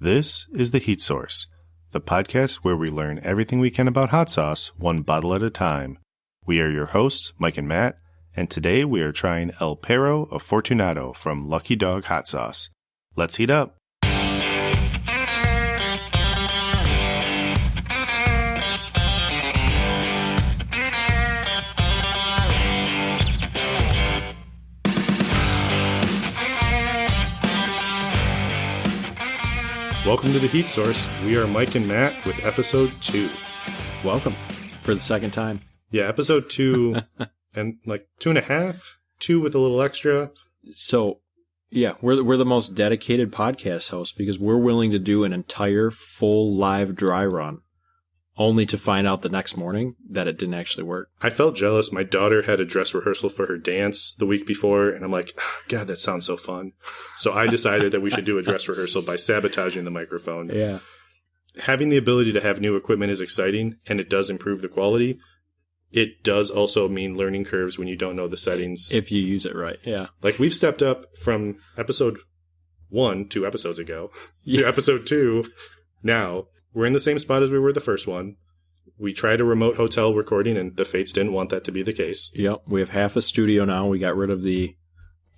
This is The Heat Source, the podcast where we learn everything we can about hot sauce, one bottle at a time. We are your hosts, Mike and Matt, and today we are trying El Perro Afortunado from Lucky Dog Hot Sauce. Let's heat up. Welcome to The Heat Source. We are Mike and Matt with episode 2. Welcome for the second time. Yeah, episode 2 and like 2.5, 2 with a little extra. So, yeah, we're the most dedicated podcast hosts because we're willing to do an entire full live dry run only to find out the next morning that it didn't actually work. I felt jealous. My daughter had a dress rehearsal for her dance the week before, and I'm like, oh, God, that sounds so fun. So I decided that we should do a dress rehearsal by sabotaging the microphone. Yeah. Having the ability to have new equipment is exciting, and it does improve the quality. It does also mean learning curves when you don't know the settings. If you use it right, yeah. Like, we've stepped up from episode 1 2 episodes ago to episode 2 now. We're in the same spot as we were the first one. We tried a remote hotel recording, and the fates didn't want that to be the case. Yep, we have half a studio now. We got rid of the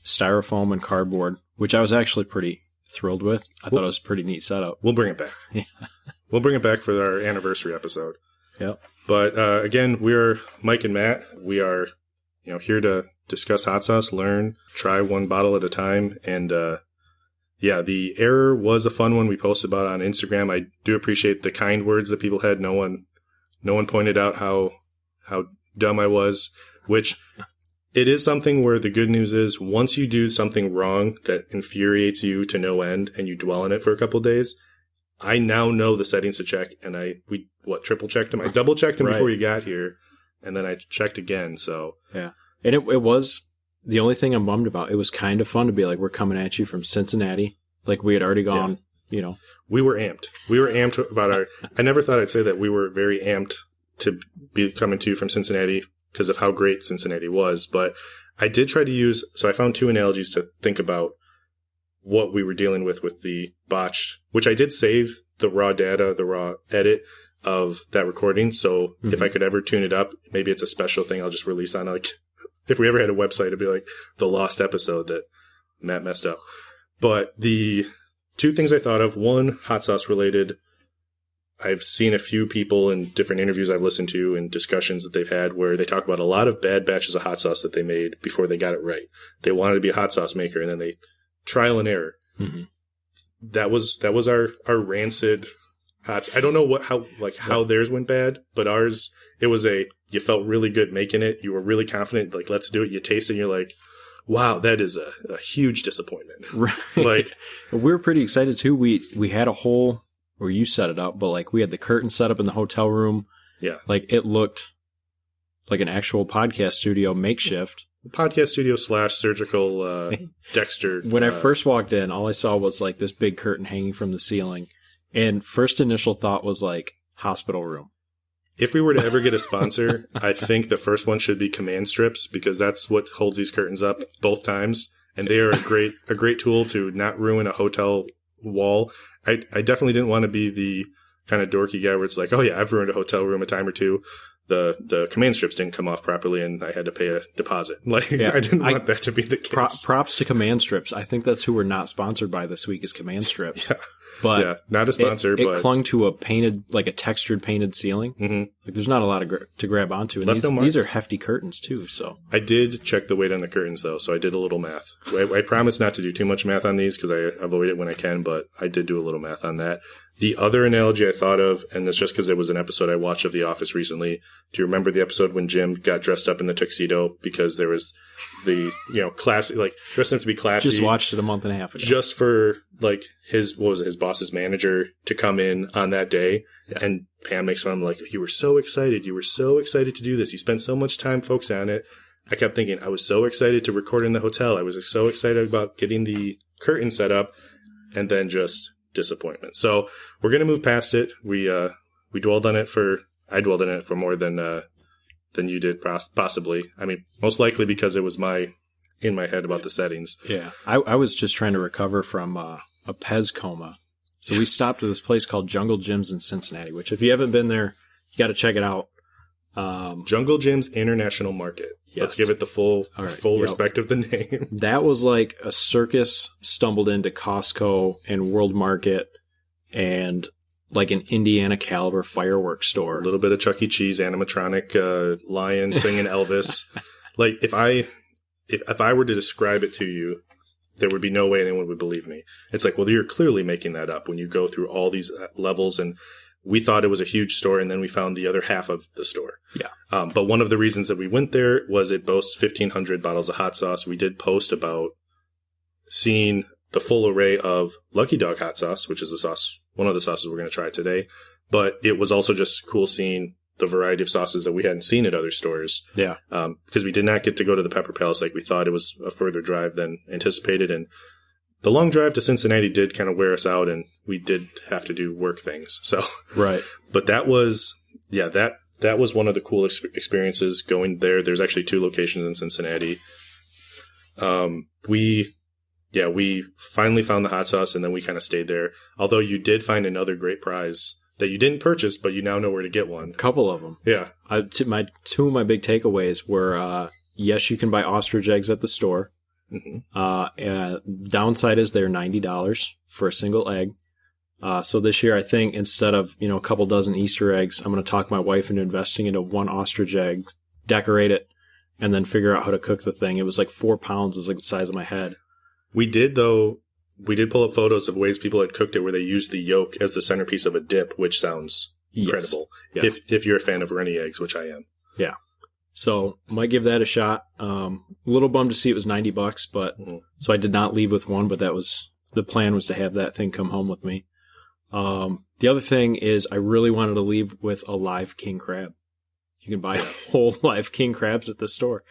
styrofoam and cardboard, which I was actually pretty thrilled with. I thought it was a pretty neat setup. We'll bring it back. Yeah. We'll bring it back for our anniversary episode. Yep. But again, we're Mike and Matt. We are here to discuss hot sauce, learn, try one bottle at a time, and yeah, the error was a fun one we posted about on Instagram. I do appreciate the kind words that people had. No one pointed out how dumb I was, which it is something where the good news is once you do something wrong that infuriates you to no end and you dwell on it for a couple of days, I now know the settings to check, and we triple checked them. I double checked them right before you got here, and then I checked again. So yeah, and it was. The only thing I'm bummed about, it was kind of fun to be like, we're coming at you from Cincinnati. Like we had already gone, We were amped. We were amped about I never thought I'd say that we were very amped to be coming to you from Cincinnati because of how great Cincinnati was. But I did try to so I found 2 analogies to think about what we were dealing with the botch, which I did save the raw data, the raw edit of that recording. So if I could ever tune it up, maybe it's a special thing I'll just release on if we ever had a website, it'd be like the lost episode that Matt messed up. But the 2 things I thought of, one, hot sauce related. I've seen a few people in different interviews I've listened to and discussions that they've had where they talk about a lot of bad batches of hot sauce that they made before they got it right. They wanted to be a hot sauce maker, and then they trial and error. Mm-hmm. That was our rancid hot. I don't know how theirs went bad, but ours, it was you felt really good making it. You were really confident. Like, let's do it. You taste it and you're like, wow, that is a huge disappointment. Right. Like, we were pretty excited too. We had a whole, or you set it up, but we had the curtain set up in the hotel room. Yeah. It looked like an actual podcast studio makeshift. Podcast studio / surgical Dexter. When I first walked in, all I saw was this big curtain hanging from the ceiling. And first initial thought was hospital room. If we were to ever get a sponsor, I think the first one should be Command Strips, because that's what holds these curtains up both times. And they are a great tool to not ruin a hotel wall. I definitely didn't want to be the kind of dorky guy where it's like, oh yeah, I've ruined a hotel room a time or two. The Command Strips didn't come off properly and I had to pay a deposit. I didn't want that to be the case. Props to Command Strips. I think that's who we're not sponsored by this week is Command Strips. Yeah. But yeah, not a sponsor. It clung to a painted, a textured painted ceiling. Mm-hmm. There's not a lot to grab onto. And these are hefty curtains too. So I did check the weight on the curtains though, so I did a little math. I promise not to do too much math on these because I avoid it when I can, but I did do a little math on that. The other analogy I thought of, and it's just because it was an episode I watched of The Office recently. Do you remember the episode when Jim got dressed up in the tuxedo because there was the classy, dressing up to be classy? Just watched it a month and a half ago. Just for his boss's manager to come in on that day, and Pam makes fun of him you were so excited to do this. You spent so much time focusing on it. I kept thinking I was so excited to record in the hotel. I was so excited about getting the curtain set up, and then just disappointment. So we're gonna move past it. I dwelled on it for more than you did, possibly. I mean, most likely because it was in my head about the settings. Yeah, I was just trying to recover from a Pez coma So we stopped at this place called Jungle Jim's in Cincinnati, which if you haven't been there, you got to check it out. Jungle Jim's International Market. Yes. Let's give it the full respect of the name. That was like a circus stumbled into Costco and World Market and like an Indiana caliber fireworks store. A little bit of Chuck E. Cheese animatronic lion singing Elvis. Like if I were to describe it to you, there would be no way anyone would believe me. It's like, well, you're clearly making that up when you go through all these levels. And we thought it was a huge store, and then we found the other half of the store. Yeah. But one of the reasons that we went there was it boasts 1,500 bottles of hot sauce. We did post about seeing the full array of Lucky Dog hot sauce, which is the sauce, one of the sauces we're going to try today. But it was also just cool seeing the variety of sauces that we hadn't seen at other stores. Yeah. Because we did not get to go to the Pepper Palace like we thought. It was a further drive than anticipated. And the long drive to Cincinnati did kind of wear us out, and we did have to do work things. So, right. But that was, that was one of the cool experiences going there. There's actually 2 locations in Cincinnati. We finally found the hot sauce, and then we kind of stayed there. Although you did find another great prize that you didn't purchase, but you now know where to get one. A couple of them. Yeah. Two of my big takeaways were, yes, you can buy ostrich eggs at the store. Mm-hmm. Downside is they're $90 for a single egg. So this year, I think instead of, a couple dozen Easter eggs, I'm going to talk my wife into investing into 1 ostrich egg, decorate it, and then figure out how to cook the thing. It was like 4 pounds. It was like the size of my head. We did pull up photos of ways people had cooked it where they used the yolk as the centerpiece of a dip, which sounds incredible. Yes. Yeah. If you're a fan of runny eggs, which I am. Yeah. So might give that a shot. A little bummed to see it was $90, but so I did not leave with one, but that was the plan, was to have that thing come home with me. The other thing is I really wanted to leave with a live king crab. You can buy whole live king crabs at the store.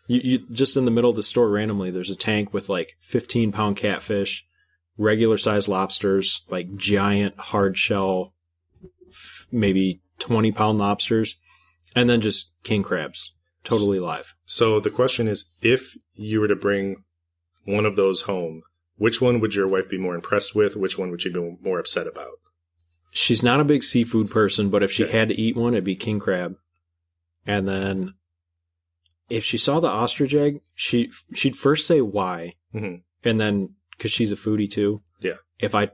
You just in the middle of the store randomly, there's a tank with like 15-pound catfish, regular sized lobsters, like giant hard shell, maybe 20-pound lobsters, and then just king crabs, totally live. So the question is, if you were to bring one of those home, which one would your wife be more impressed with? Which one would she be more upset about? She's not a big seafood person, but if she had to eat one, it'd be king crab. And then if she saw the ostrich egg, she'd first say why. Mm-hmm. And then, because she's a foodie too, if I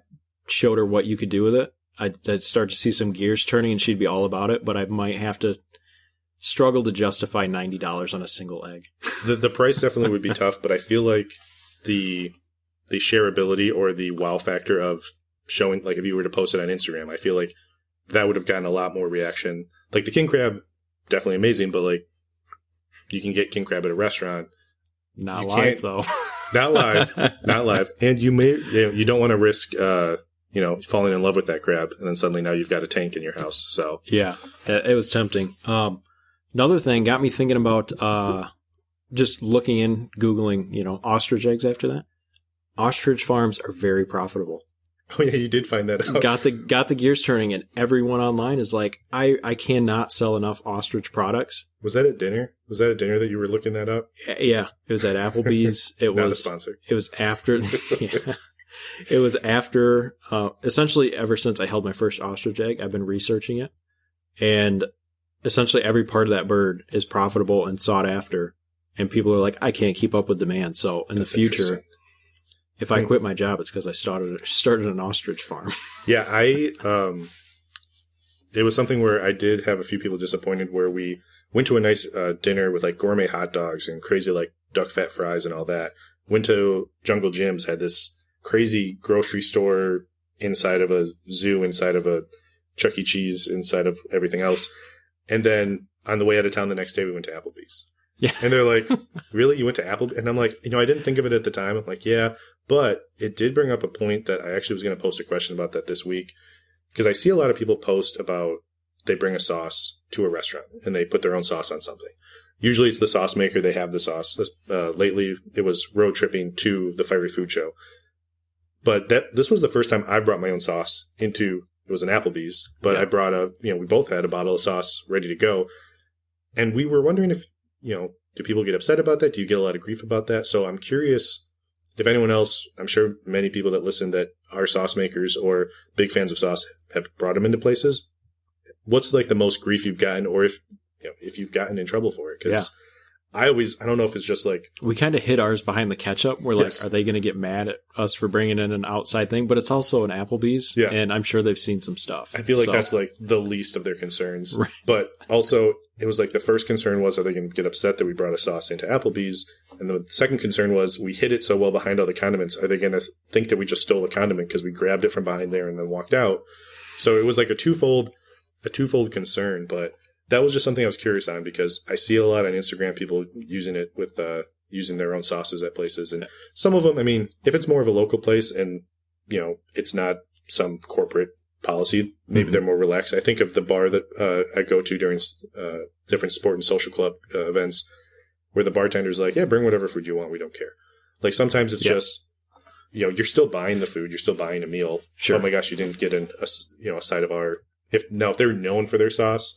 showed her what you could do with it, I'd start to see some gears turning and she'd be all about it, but I might have to struggle to justify $90 on a single egg. The price definitely would be tough, but I feel like the shareability or the wow factor of showing, like if you were to post it on Instagram, I feel like that would have gotten a lot more reaction. Like the king crab, definitely amazing, but like you can get king crab at a restaurant. Not live though. Not live. And you don't want to risk, falling in love with that crab, and then suddenly now you've got a tank in your house. So yeah, it was tempting. Another thing got me thinking about just looking in, Googling, ostrich eggs after that. Ostrich farms are very profitable. Oh yeah, you did find that out. Got the gears turning, and everyone online is like, I cannot sell enough ostrich products. Was that at dinner? Was that at dinner that you were looking that up? Yeah, it was at Applebee's. It Not was a sponsor. It was after. It was after. Essentially, ever since I held my first ostrich egg, I've been researching it, and essentially every part of that bird is profitable and sought after, and people are like, I can't keep up with demand. So in the future, if I quit my job, it's because I started an ostrich farm. Yeah, it was something where I did have a few people disappointed, where we went to a nice dinner with like gourmet hot dogs and crazy like duck fat fries and all that. Went to Jungle Jim's, had this crazy grocery store inside of a zoo, inside of a Chuck E. Cheese, inside of everything else. And then on the way out of town the next day, we went to Applebee's. Yeah. And they're like, really? You went to Applebee's? And I'm like, I didn't think of it at the time. I'm like, yeah, but it did bring up a point that I actually was going to post a question about that this week. Because I see a lot of people post about they bring a sauce to a restaurant and they put their own sauce on something. Usually it's the sauce maker. They have the sauce. Lately it was road tripping to the Fiery Food Show. But this was the first time I brought my own sauce into, it was an Applebee's, but I brought we both had a bottle of sauce ready to go. And we were wondering if, do people get upset about that? Do you get a lot of grief about that? So I'm curious if anyone else, I'm sure many people that listen that are sauce makers or big fans of sauce have brought them into places. What's like the most grief you've gotten, or if you've gotten in trouble for it? Because I don't know if it's just like... We kind of hid ours behind the ketchup. We're like, are they going to get mad at us for bringing in an outside thing? But it's also an Applebee's, and I'm sure they've seen some stuff. I feel like that's like the least of their concerns. Right. But also, it was like the first concern was, are they going to get upset that we brought a sauce into Applebee's? And the second concern was, we hid it so well behind all the condiments. Are they going to think that we just stole a condiment because we grabbed it from behind there and then walked out? So it was like a twofold concern, but that was just something I was curious on because I see a lot on Instagram, people using it with, using their own sauces at places. And some of them, I mean, if it's more of a local place and, it's not some corporate policy, maybe they're more relaxed. I think of the bar that, I go to during, different sport and social club, events where the bartender's like, yeah, bring whatever food you want. We don't care. Like sometimes it's just, you're still buying the food. You're still buying a meal. Sure. Oh my gosh, you didn't get a side of our, if they're known for their sauce,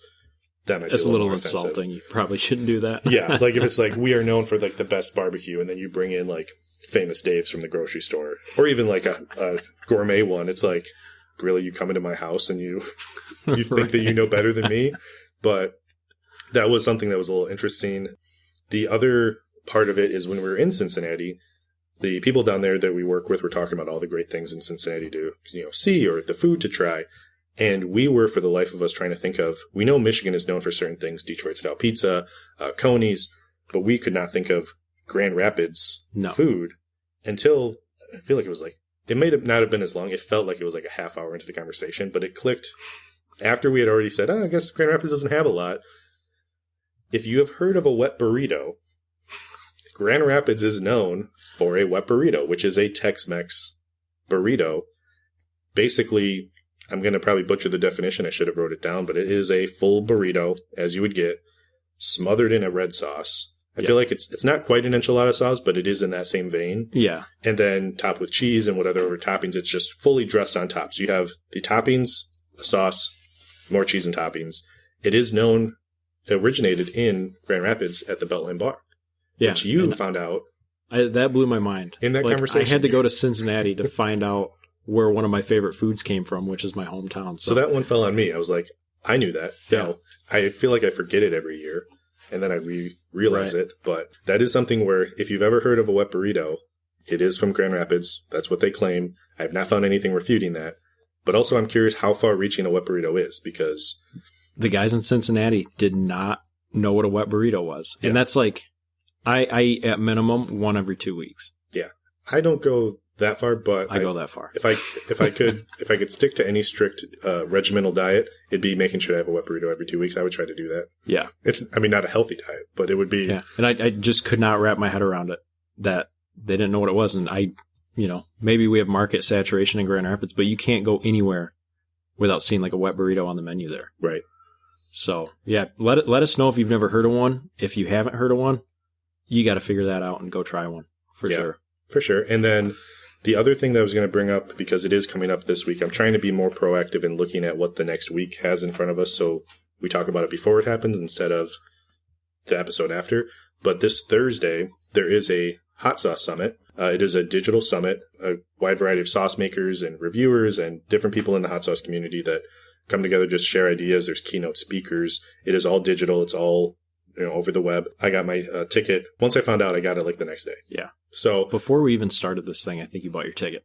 that might be a little insulting. Offensive. You probably shouldn't do that. Yeah. Like if it's like, we are known for like the best barbecue and then you bring in like Famous Dave's from the grocery store or even like a gourmet one. It's like, really, you come into my house and you think that you know better than me. But that was something that was a little interesting. The other part of it is when we were in Cincinnati, the people down there that we work with were talking about all the great things in Cincinnati to see or the food to try. And we were, for the life of us, trying to think of, we know Michigan is known for certain things, Detroit-style pizza, Coney's, but we could not think of Grand Rapids food until, I feel like it was like, it may not have been as long. It felt like it was like a half hour into the conversation, but it clicked after we had already said, I guess Grand Rapids doesn't have a lot. If you have heard of a wet burrito, Grand Rapids is known for a wet burrito, which is a Tex-Mex burrito. Basically, I'm going to probably butcher the definition. I should have wrote it down, but it is a full burrito, as you would get, smothered in a red sauce. I feel like it's not quite an enchilada sauce, but it is in that same vein. Yeah. And then topped with cheese and whatever toppings. It's just fully dressed on top. So you have the toppings, a sauce, more cheese and toppings. It is known, originated in Grand Rapids at the Beltline Bar. Yeah. Which you found out. That blew my mind. In that conversation. I had to go to Cincinnati to find out where one of my favorite foods came from, which is my hometown. So that one fell on me. I was like, I knew that. Yeah. I feel like I forget it every year. And then I realize it. But that is something where if you've ever heard of a wet burrito, it is from Grand Rapids. That's what they claim. I have not found anything refuting that. But also I'm curious how far reaching a wet burrito is because the guys in Cincinnati did not know what a wet burrito was. And that's like, I eat at minimum one every 2 weeks. Yeah. I don't go that far, but I go that far. If I could stick to any strict regimental diet, it'd be making sure I have a wet burrito every 2 weeks. I would try to do that. Yeah. Not a healthy diet, but it would be. Yeah. And I just could not wrap my head around it that they didn't know what it was. And maybe we have market saturation in Grand Rapids, but you can't go anywhere without seeing like a wet burrito on the menu there. Right. So yeah, let us know if you've never heard of one. If you haven't heard of one, you got to figure that out and go try one for sure. For sure. And then the other thing that I was going to bring up, because it is coming up this week, I'm trying to be more proactive in looking at what the next week has in front of us. So we talk about it before it happens instead of the episode after. But this Thursday, there is a hot sauce summit. It is a digital summit, a wide variety of sauce makers and reviewers and different people in the hot sauce community that come together, just share ideas. There's keynote speakers. It is all digital. It's all over the web. I got my ticket. Once I found out, I got it like the next day. Yeah. So before we even started this thing, I think you bought your ticket.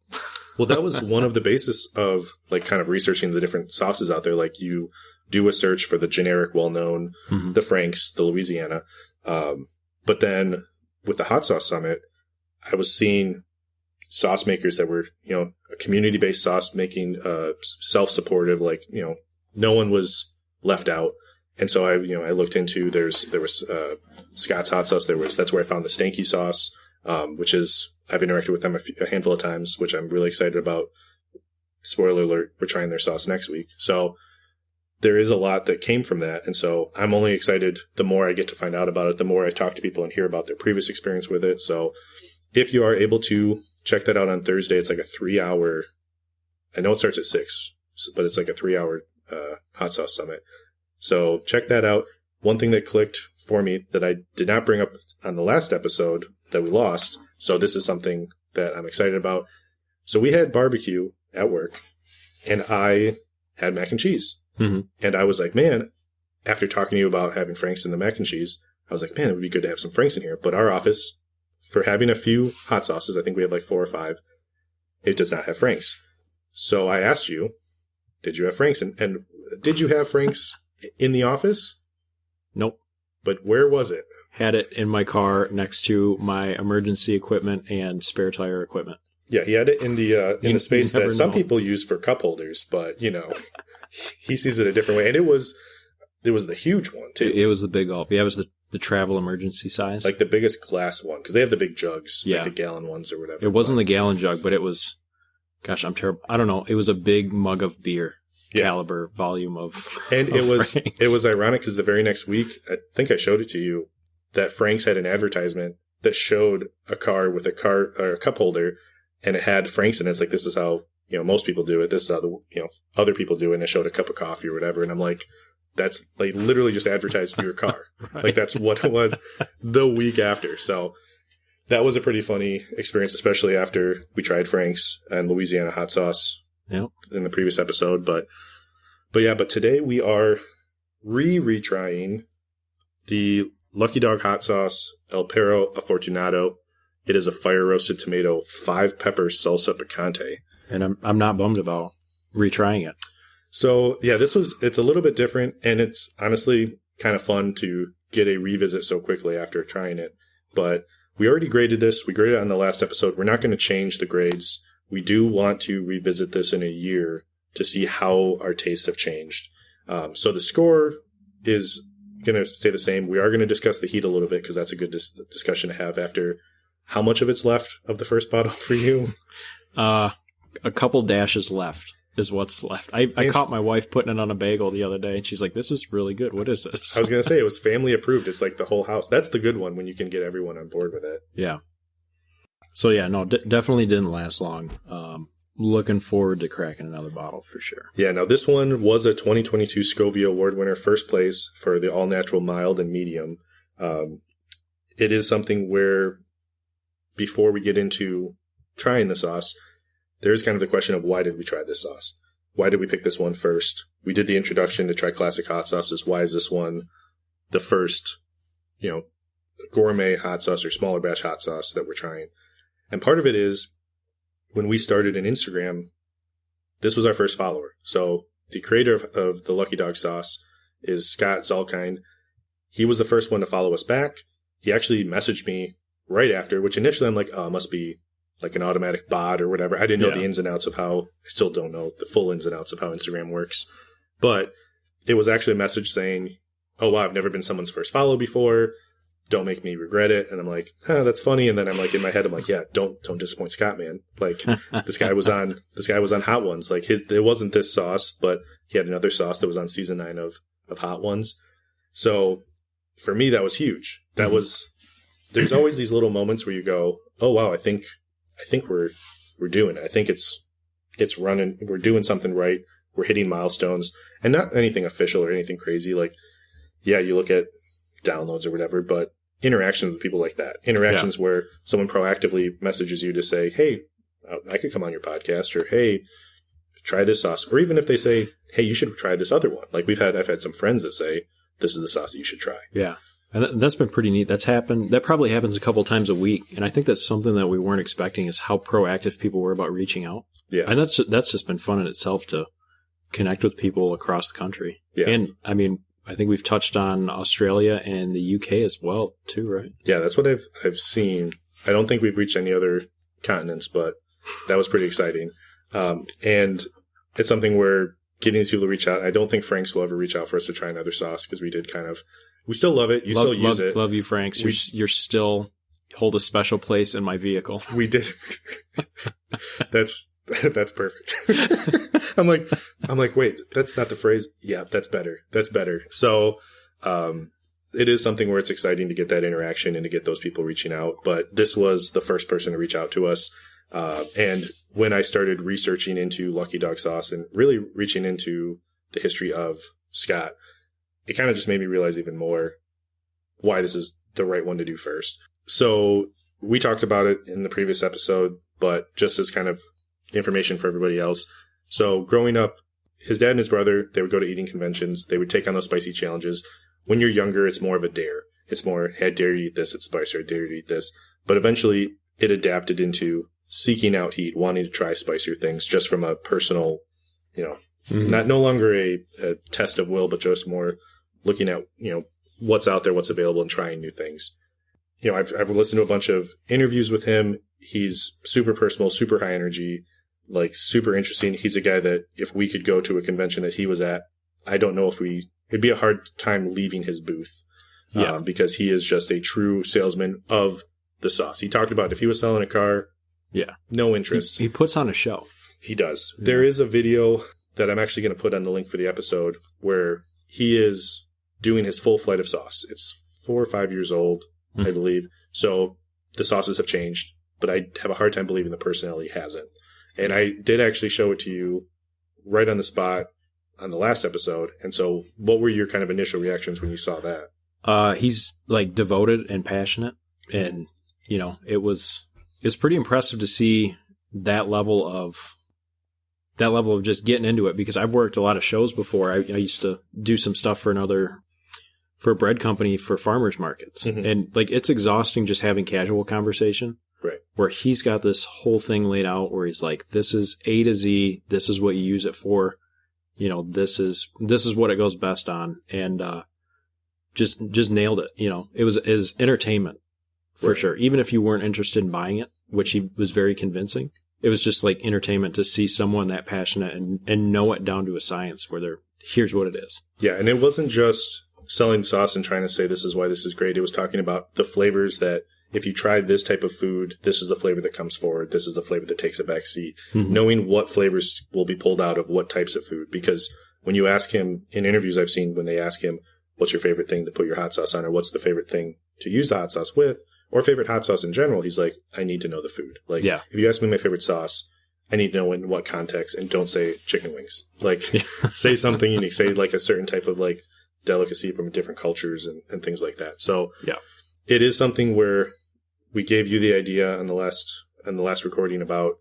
Well, that was one of the basis of like kind of researching the different sauces out there. Like you do a search for the generic, well-known, the Franks, the Louisiana. But then with the hot sauce summit, I was seeing sauce makers that were, a community-based sauce making, self-supportive, like, no one was left out. And so I looked into, there was Scott's hot sauce. That's where I found the Stanky sauce, which is, I've interacted with them a handful of times, which I'm really excited about. Spoiler alert, we're trying their sauce next week. So there is a lot that came from that. And so I'm only excited the more I get to find out about it, the more I talk to people and hear about their previous experience with it. So if you are able to check that out on Thursday, it's like a 3-hour, I know it starts at 6, but it's like a 3-hour hot sauce summit. So check that out. One thing that clicked for me that I did not bring up on the last episode that we lost. So this is something that I'm excited about. So we had barbecue at work, and I had mac and cheese. Mm-hmm. And I was like, man, after talking to you about having Frank's in the mac and cheese, I was like, man, it would be good to have some Frank's in here. But our office, for having a few hot sauces, I think we have like 4 or 5, it does not have Frank's. So I asked you, did you have Frank's? And did you have Frank's in the office? Nope. But where was it? Had it in my car next to my emergency equipment and spare tire equipment. Yeah, he had it in the space that some know. people use for cup holders, but he sees it a different way. And it was the huge one too. It was the big gulp. Yeah, it was the travel emergency size, like the biggest glass one, because they have the big jugs, yeah, like the gallon ones or whatever. It wasn't the gallon jug, but it was. Gosh, I'm terrible. I don't know. It was a big mug of beer. Caliber volume of and of it was ironic because the very next week, I think I showed it to you, that Frank's had an advertisement that showed a car with a cup holder, and it had Frank's in it. It's like, this is how most people do it. This is how other people do it. And it showed a cup of coffee or whatever, and I'm like, that's like literally just advertised for your car. Right. Like that's what it was the week after. So that was a pretty funny experience, especially after we tried Frank's and Louisiana hot sauce. Yep. In the previous episode, but today we are retrying the Lucky Dog hot sauce El Perro Afortunado. It is a fire roasted tomato 5-pepper salsa picante, and I'm not bummed about retrying it. So yeah, it's a little bit different, and it's honestly kind of fun to get a revisit so quickly after trying it. But we already graded this. We graded it on the last episode. We're not going to change the grades. We do want to revisit this in a year to see how our tastes have changed. So the score is going to stay the same. We are going to discuss the heat a little bit because that's a good discussion to have after. How much of it's left of the first bottle for you? A couple dashes left is what's left. I caught my wife putting it on a bagel the other day, and she's like, this is really good. What is this? I was going to say, it was family approved. It's like the whole house. That's the good one when you can get everyone on board with it. Yeah. So yeah, no, definitely didn't last long. Looking forward to cracking another bottle for sure. Yeah, now this one was a 2022 Scovia Award winner, first place for the all-natural mild and medium. It is something where, before we get into trying the sauce, there's kind of the question of why did we try this sauce? Why did we pick this one first? We did the introduction to try classic hot sauces. Why is this one the first, gourmet hot sauce or smaller batch hot sauce that we're trying? And part of it is, when we started in Instagram, this was our first follower. So the creator of the Lucky Dog sauce is Scott Zalkind. He was the first one to follow us back. He actually messaged me right after, which initially I'm like, oh, it must be like an automatic bot or whatever. I didn't know the ins and outs of how, I still don't know the full ins and outs of how Instagram works. But it was actually a message saying, oh, wow, I've never been someone's first follow before. Don't make me regret it. And I'm like, that's funny. And then I'm like, in my head, I'm like, yeah, don't disappoint Scott, man. Like this guy was on Hot Ones. Like it wasn't this sauce, but he had another sauce that was on season 9 of Hot Ones. So for me, that was huge. That was, there's always these little moments where you go, oh wow, I think we're doing it. I think it's running. We're doing something right. We're hitting milestones, and not anything official or anything crazy. Like, yeah, you look at downloads or whatever, but interactions with people like that, interactions where someone proactively messages you to say, hey, I could come on your podcast, or hey, try this sauce. Or even if they say, hey, you should try this other one. Like I've had some friends that say, this is the sauce that you should try. Yeah. And that's been pretty neat. That's happened. That probably happens a couple times a week. And I think that's something that we weren't expecting, is how proactive people were about reaching out. Yeah. And that's just been fun in itself to connect with people across the country. Yeah. And I mean, I think we've touched on Australia and the UK as well, too, right? Yeah, that's what I've seen. I don't think we've reached any other continents, but that was pretty exciting. And it's something where getting these people to reach out. I don't think Frank's will ever reach out for us to try another sauce, because we still love it. You still use it. Love you, Frank's. You're still hold a special place in my vehicle. We did. That's perfect. I'm like, wait, that's not the phrase. Yeah, that's better. That's better. So, it is something where it's exciting to get that interaction and to get those people reaching out. But this was the first person to reach out to us. And when I started researching into Lucky Dog sauce and really reaching into the history of Scott, it kind of just made me realize even more why this is the right one to do first. So we talked about it in the previous episode. but just as kind of information for everybody else. So growing up, his dad and his brother, they would go to eating conventions. They would take on those spicy challenges. When you're younger, it's more of a dare. It's more, hey, I dare you to eat this. It's spicy. I dare you to eat this. But eventually it adapted into seeking out heat, wanting to try spicier things just from a personal, no longer a test of will, but just more looking at, what's out there, what's available, and trying new things. I've listened to a bunch of interviews with him. He's super personal, super high energy, like super interesting. He's a guy that if we could go to a convention that he was at, I don't know if it'd be a hard time leaving his booth. Because he is just a true salesman of the sauce. He talked about if he was selling a car, no interest. He puts on a show. He does. Yeah. There is a video that I'm actually going to put on the link for the episode where he is doing his full flight of sauce. It's 4 or 5 years old, I believe. So the sauces have changed, but I have a hard time believing the personality hasn't. And I did actually show it to you right on the spot on the last episode. And so what were your kind of initial reactions when you saw that? He's like devoted and passionate, and it's pretty impressive to see that level of just getting into it, because I've worked a lot of shows before. I used to do some stuff for a bread company for farmers markets, and like it's exhausting just having casual conversation. Right. Where he's got this whole thing laid out where he's like, this is A to Z, this is what you use it for, this is what it goes best on, and just nailed it. It was entertainment for sure. Even if you weren't interested in buying it, which he was very convincing, it was just like entertainment to see someone that passionate and know it down to a science where here's what it is. Yeah. And it wasn't just selling sauce and trying to say this is why this is great. It was talking about the flavors that if you tried this type of food, this is the flavor that comes forward. This is the flavor that takes a back seat. Knowing what flavors will be pulled out of what types of food. Because when you ask him in interviews I've seen, when they ask him, what's your favorite thing to put your hot sauce on, or what's the favorite thing to use the hot sauce with, or favorite hot sauce in general, he's like, I need to know the food. Like, if you ask me my favorite sauce, I need to know in what context, and don't say chicken wings. Like, say something unique. Say like a certain type of like delicacy from different cultures and things like that. So it is something where we gave you the idea on the last recording about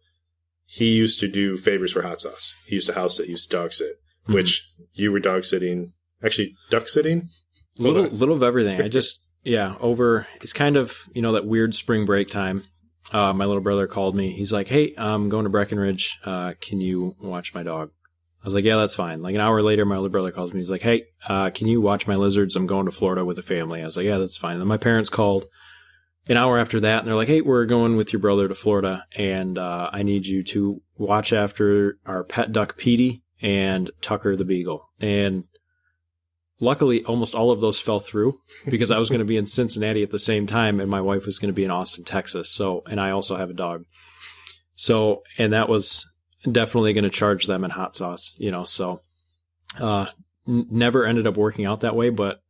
he used to do favors for hot sauce. He used to house sit, he used to dog sit, which you were dog sitting. Actually, duck sitting? Little of everything. It's kind of, that weird spring break time. My little brother called me. He's like, hey, I'm going to Breckenridge. Can you watch my dog? I was like, yeah, that's fine. Like an hour later, my little brother calls me. He's like, hey, can you watch my lizards? I'm going to Florida with a family. I was like, yeah, that's fine. And then my parents called an hour after that, and they're like, hey, we're going with your brother to Florida, and I need you to watch after our pet duck, Petey, and Tucker the Beagle. And luckily, almost all of those fell through because I was going to be in Cincinnati at the same time, and my wife was going to be in Austin, Texas. So, and I also have a dog. So, and that was definitely going to charge them in hot sauce, so, never ended up working out that way, but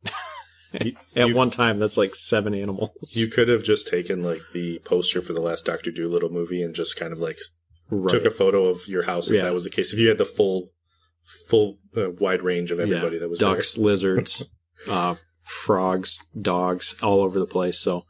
at one time, that's like 7 animals. You could have just taken like the poster for the last Dr. Dolittle movie and just kind of like took a photo of your house if that was the case. If you had the full wide range of everybody that was ducks, there. Lizards, frogs, dogs, all over the place. So,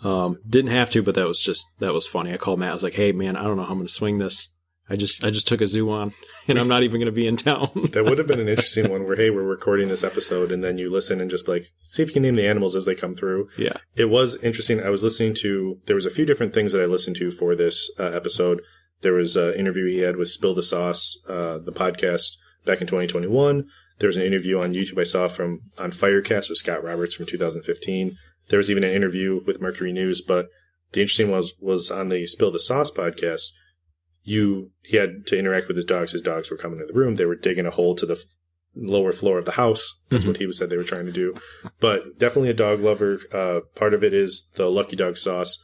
didn't have to, but that was funny. I called Matt. I was like, hey man, I don't know how I'm going to swing this. I just took a zoo on, and I'm not even going to be in town. That would have been an interesting one where, hey, we're recording this episode, and then you listen and just like, see if you can name the animals as they come through. Yeah. It was interesting. I was listening to, there was a few different things that I listened to for this episode. There was an interview he had with Spill the Sauce, the podcast back in 2021. There was an interview on YouTube I saw on Firecast with Scott Roberts from 2015. There was even an interview with Mercury News, but the interesting was on the Spill the Sauce podcast. He had to interact with his dogs. His dogs were coming to the room. They were digging a hole to the lower floor of the house. That's what he said they were trying to do. But definitely a dog lover. Part of it is the Lucky Dog sauce.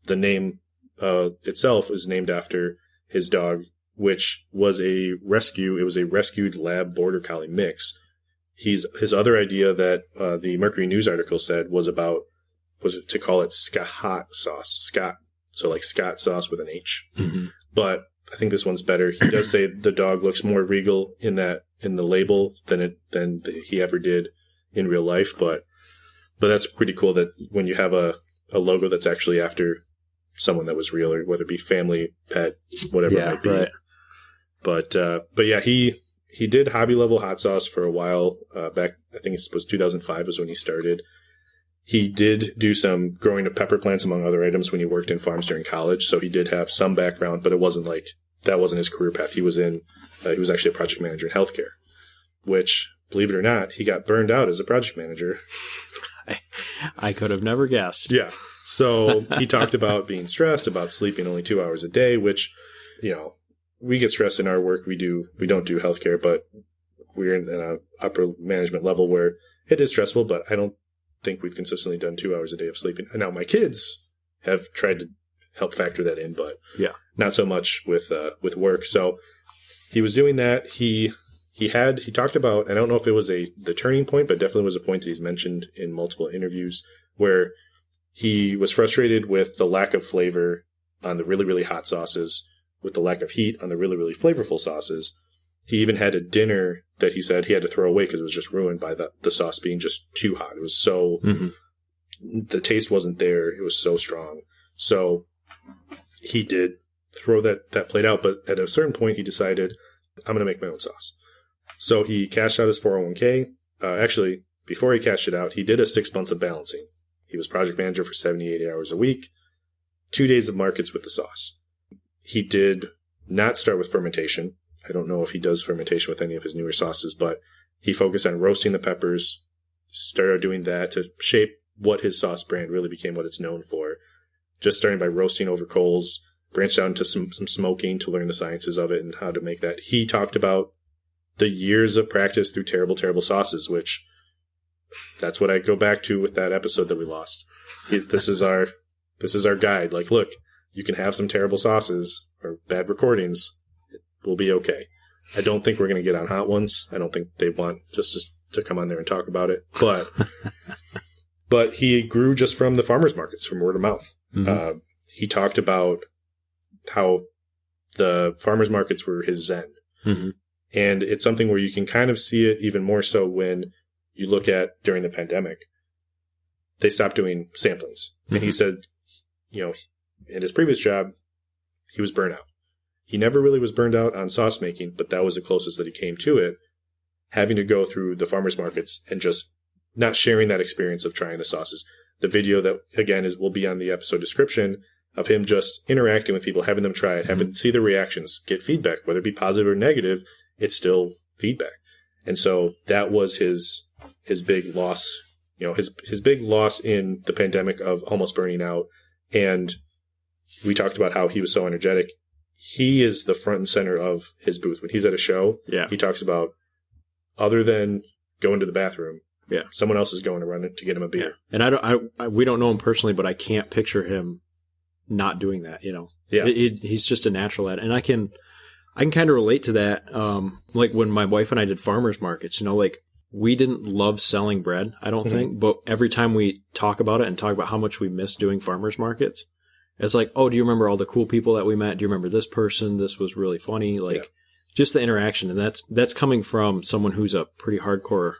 The name itself is named after his dog, which was a rescue. It was a rescued lab border collie mix. His other idea that the Mercury News article said was to call it Scott sauce. Scott. So like Scott sauce with an H. Mm-hmm. But I think this one's better. He does say the dog looks more regal in the label than he ever did in real life. But that's pretty cool that when you have a logo that's actually after someone that was real, or whether it be family, pet, whatever it might be. Right. But yeah, he did hobby level hot sauce for a while, back, I think it was 2005 was when he started. He did do some growing of pepper plants among other items when he worked in farms during college. So he did have some background, but it wasn't like, that wasn't his career path. He was actually a project manager in healthcare, which, believe it or not, he got burned out as a project manager. I could have never guessed. Yeah. So he talked about being stressed, about sleeping only 2 hours a day, which, we get stressed in our work. We don't do healthcare, but we're in an upper management level where it is stressful, but I don't think we've consistently done 2 hours a day of sleeping. Now my kids have tried to help factor that in, but not so much with work. So he was doing that. He talked about, I don't know if it was the turning point, but definitely was a point that he's mentioned in multiple interviews where he was frustrated with the lack of flavor on the really, really hot sauces, with the lack of heat on the really, really flavorful sauces. He even had a dinner that he said he had to throw away because it was just ruined by the sauce being just too hot. It was so, the taste wasn't there. It was so strong. So he did throw that plate out, but at a certain point he decided, I'm going to make my own sauce. So he cashed out his 401k. Actually, before he cashed it out, he did a 6 months of balancing. He was project manager for 70, 80 hours a week, 2 days of markets with the sauce. He did not start with fermentation. I don't know if he does fermentation with any of his newer sauces, but he focused on roasting the peppers, started doing that to shape what his sauce brand really became, what it's known for. Just starting by roasting over coals, branched out into some smoking to learn the sciences of it and how to make that. He talked about the years of practice through terrible, terrible sauces, which that's what I go back to with that episode that we lost. This is our guide. Like, look, you can have some terrible sauces or bad recordings. It will be okay. I don't think we're going to get on hot ones. I don't think they want just to come on there and talk about it. But he grew just from the farmers markets, from word of mouth. Mm-hmm. He talked about how the farmers markets were his zen. Mm-hmm. And it's something where you can kind of see it even more so when you look at during the pandemic. They stopped doing samplings. Mm-hmm. And he said, in his previous job, he was burnt out. He never really was burned out on sauce making, but that was the closest that he came to it, having to go through the farmers markets and just not sharing that experience of trying the sauces. The video that, again, will be on the episode description of him just interacting with people, having them try it, having see their reactions, get feedback, whether it be positive or negative, it's still feedback. And so that was his big loss, his big loss in the pandemic of almost burning out. And we talked about how he was so energetic. He is the front and center of his booth. When he's at a show, he talks about, other than going to the bathroom, someone else is going to run it to get him a beer. And we don't know him personally, but I can't picture him not doing that, he's just a natural at it. And I can kind of relate to that. Like when my wife and I did farmers markets, we didn't love selling bread, I don't think, but every time we talk about it and talk about how much we miss doing farmers markets, it's like, oh, do you remember all the cool people that we met? Do you remember this person? This was really funny. Just the interaction. And that's coming from someone who's a pretty hardcore,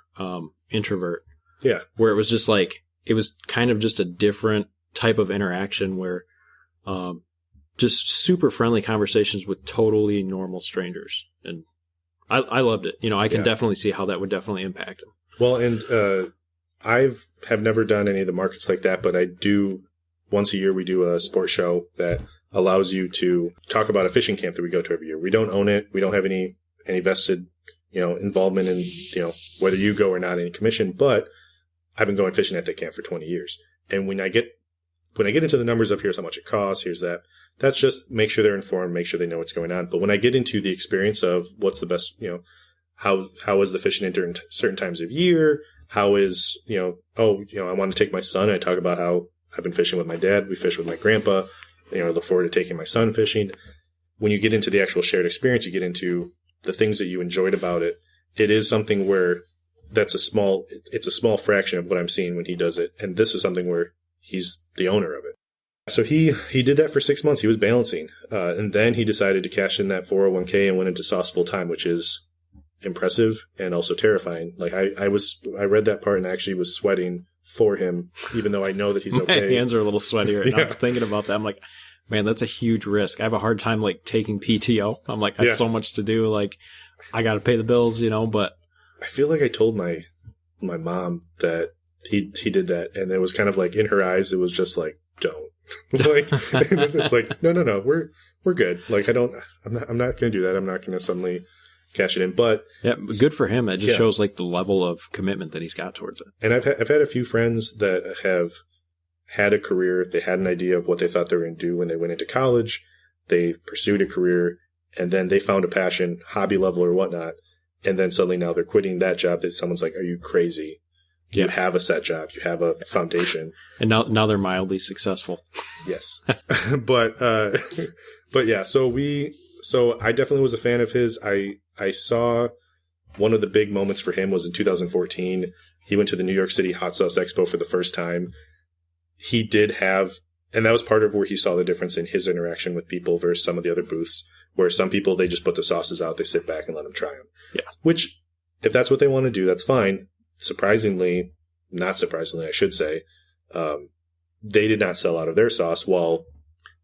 introvert. Yeah. Where it was just it was kind of just a different type of interaction where, just super friendly conversations with totally normal strangers. And I loved it. I can definitely see how that would definitely impact him. Well, and I have never done any of the markets like that, but I do, once a year we do a sports show that allows you to talk about a fishing camp that we go to every year. We don't own it. We don't have any vested, involvement in, whether you go or not, any commission, but I've been going fishing at that camp for 20 years. And when I get into the numbers of here's how much it costs, here's that, that's just make sure they're informed, make sure they know what's going on. But when I get into the experience of what's the best, how is the fishing in certain times of year? How is, I want to take my son. I talk about how I've been fishing with my dad. We fish with my grandpa. I look forward to taking my son fishing. When you get into the actual shared experience, you get into the things that you enjoyed about it. It is something where it's a small fraction of what I'm seeing when he does it. And this is something where he's the owner of it. So he did that for 6 months. He was balancing. And then he decided to cash in that 401k and went into sauce full time, which is impressive and also terrifying. I read that part and actually was sweating for him, even though I know that he's My okay. hands are a little sweaty right now. I was thinking about that. I'm like, man, that's a huge risk. I have a hard time like taking PTO. I'm like, I have so much to do. Like, I got to pay the bills, but I feel like I told my mom that he did that, and it was kind of like in her eyes, it was just like, don't. Like, it's like, no, we're good. Like, I'm not going to do that. I'm not going to suddenly cash it in. But yeah, good for him. It just shows like the level of commitment that he's got towards it. And I've had a few friends that have had a career. They had an idea of what they thought they were going to do when they went into college. They pursued a career, and then they found a passion, hobby level or whatnot. And then suddenly now they're quitting that job that someone's like, are you crazy? You have a set job. You have a foundation. And now they're mildly successful. Yes. but yeah, so I definitely was a fan of his. I saw one of the big moments for him was in 2014. He went to the New York City Hot Sauce Expo for the first time. He did have, and that was part of where he saw the difference in his interaction with people versus some of the other booths, where some people, they just put the sauces out, they sit back and let them try them. Yeah. Which, if that's what they want to do, that's fine. Not surprisingly, I should say, they did not sell out of their sauce, while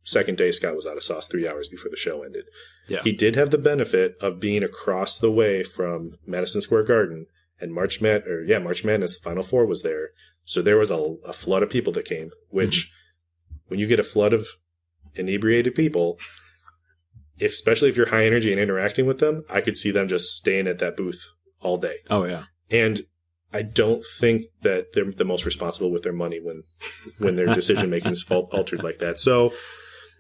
second day Scott was out of sauce 3 hours before the show ended. Yeah. He did have the benefit of being across the way from Madison Square Garden, and March Madness, the Final Four was there. So there was a flood of people that came, which when you get a flood of inebriated people, especially if you're high energy and interacting with them, I could see them just staying at that booth all day. Oh, yeah. And I don't think that they're the most responsible with their money when their decision making is altered like that. So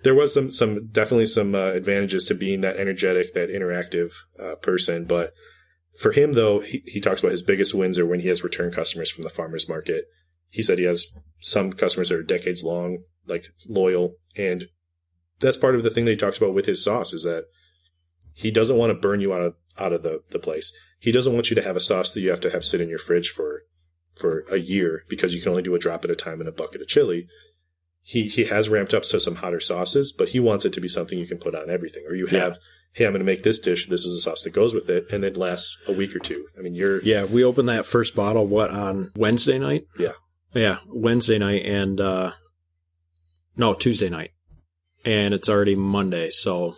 there was definitely some advantages to being that energetic, that interactive person. But for him, though, he talks about his biggest wins are when he has return customers from the farmers market. He said he has some customers that are decades long, like loyal, and that's part of the thing that he talks about with his sauce is that he doesn't want to burn you out of the place. He doesn't want you to have a sauce that you have to have sit in your fridge for a year because you can only do a drop at a time in a bucket of chili. He has ramped up to some hotter sauces, but he wants it to be something you can put on everything. Or you have, hey, I'm going to make this dish. This is a sauce that goes with it, and it lasts a week or two. I mean, we opened that first bottle, on Wednesday night? Yeah, Wednesday night and, Tuesday night. And it's already Monday, so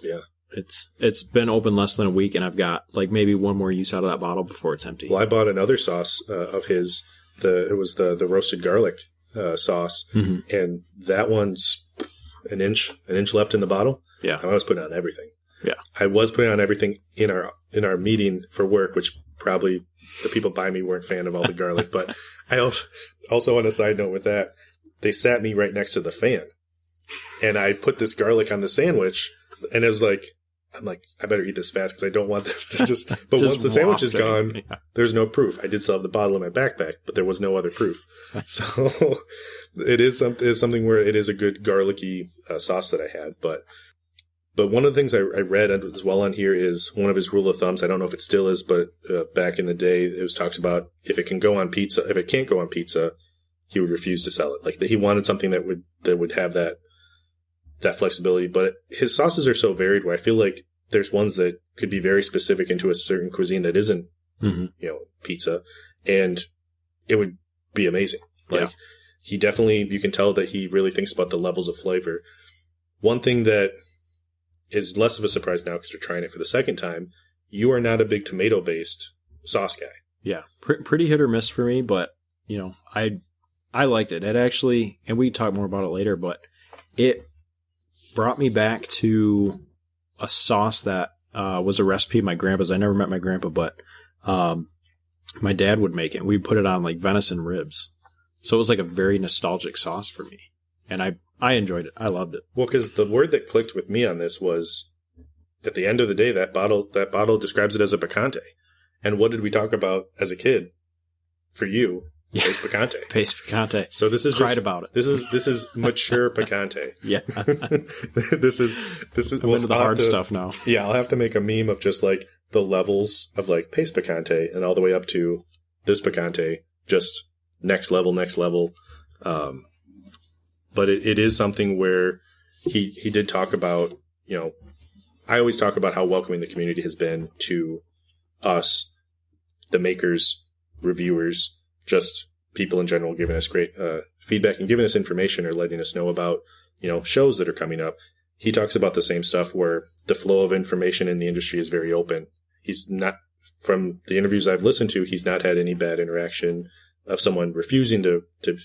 it's been open less than a week, and I've got like maybe one more use out of that bottle before it's empty. Well, I bought another sauce of his. It was the roasted garlic sauce, and that one's an inch left in the bottle. Yeah, I was putting on everything. Yeah, I was putting on everything in our meeting for work, which probably the people by me weren't fan of all the garlic. But I also on a side note with that, they sat me right next to the fan, and I put this garlic on the sandwich, and it was like, I'm like, I better eat this fast because I don't want this to just. But once the sandwich is gone, there's no proof. I did still have the bottle in my backpack, but there was no other proof. So it is something where it is a good garlicky sauce that I had. But one of the things I read as well on here is one of his rule of thumbs. I don't know if it still is, but back in the day, it was talks about if it can go on pizza. If it can't go on pizza, he would refuse to sell it. Like he wanted something that would have that flexibility. But his sauces are so varied where I feel like there's ones that could be very specific into a certain cuisine that isn't, pizza, and it would be amazing. Like he definitely, you can tell that he really thinks about the levels of flavor. One thing that is less of a surprise now because we're trying it for the second time, you are not a big tomato-based sauce guy. Yeah, pretty hit or miss for me, but I liked it. It actually, and we can talk more about it later, but it brought me back to a sauce that was a recipe of my grandpa's. I never met my grandpa, but my dad would make it. We put it on like venison ribs. So it was like a very nostalgic sauce for me. And I enjoyed it. I loved it. Well, because the word that clicked with me on this was, at the end of the day, that bottle describes it as a picante. And what did we talk about as a kid? For you, Pace picante. Pace picante. So this is cried about it. This is mature picante. Yeah. This is. I'm into the hard stuff now. Yeah, I'll have to make a meme of just like the levels of like Pace picante and all the way up to this picante, just next level. But it is something where he did talk about, I always talk about how welcoming the community has been to us, the makers, reviewers, just people in general giving us great feedback and giving us information or letting us know about, shows that are coming up. He talks about the same stuff where the flow of information in the industry is very open. He's not, from the interviews I've listened to, he's not had any bad interaction of someone refusing to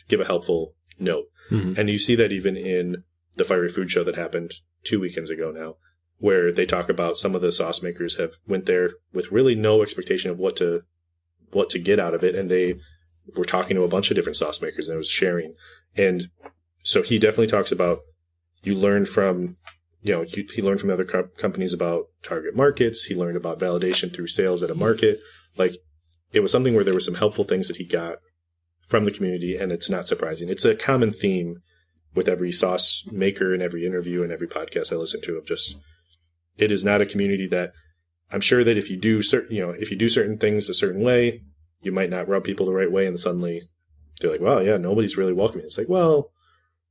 give a helpful note. Mm-hmm. And you see that even in the Fiery Food Show that happened 2 weekends ago now, where they talk about some of the sauce makers have went there with really no expectation of what to get out of it. And they were talking to a bunch of different sauce makers and it was sharing. And so he definitely talks about, you learn from, he learned from other companies about target markets. He learned about validation through sales at a market. Like, it was something where there were some helpful things that he got from the community, and it's not surprising. It's a common theme with every sauce maker and every interview and every podcast I listen to of just, it is not a community that, I'm sure that if you do certain things a certain way, you might not rub people the right way, and suddenly they're like, wow, yeah, nobody's really welcoming. It's like, well,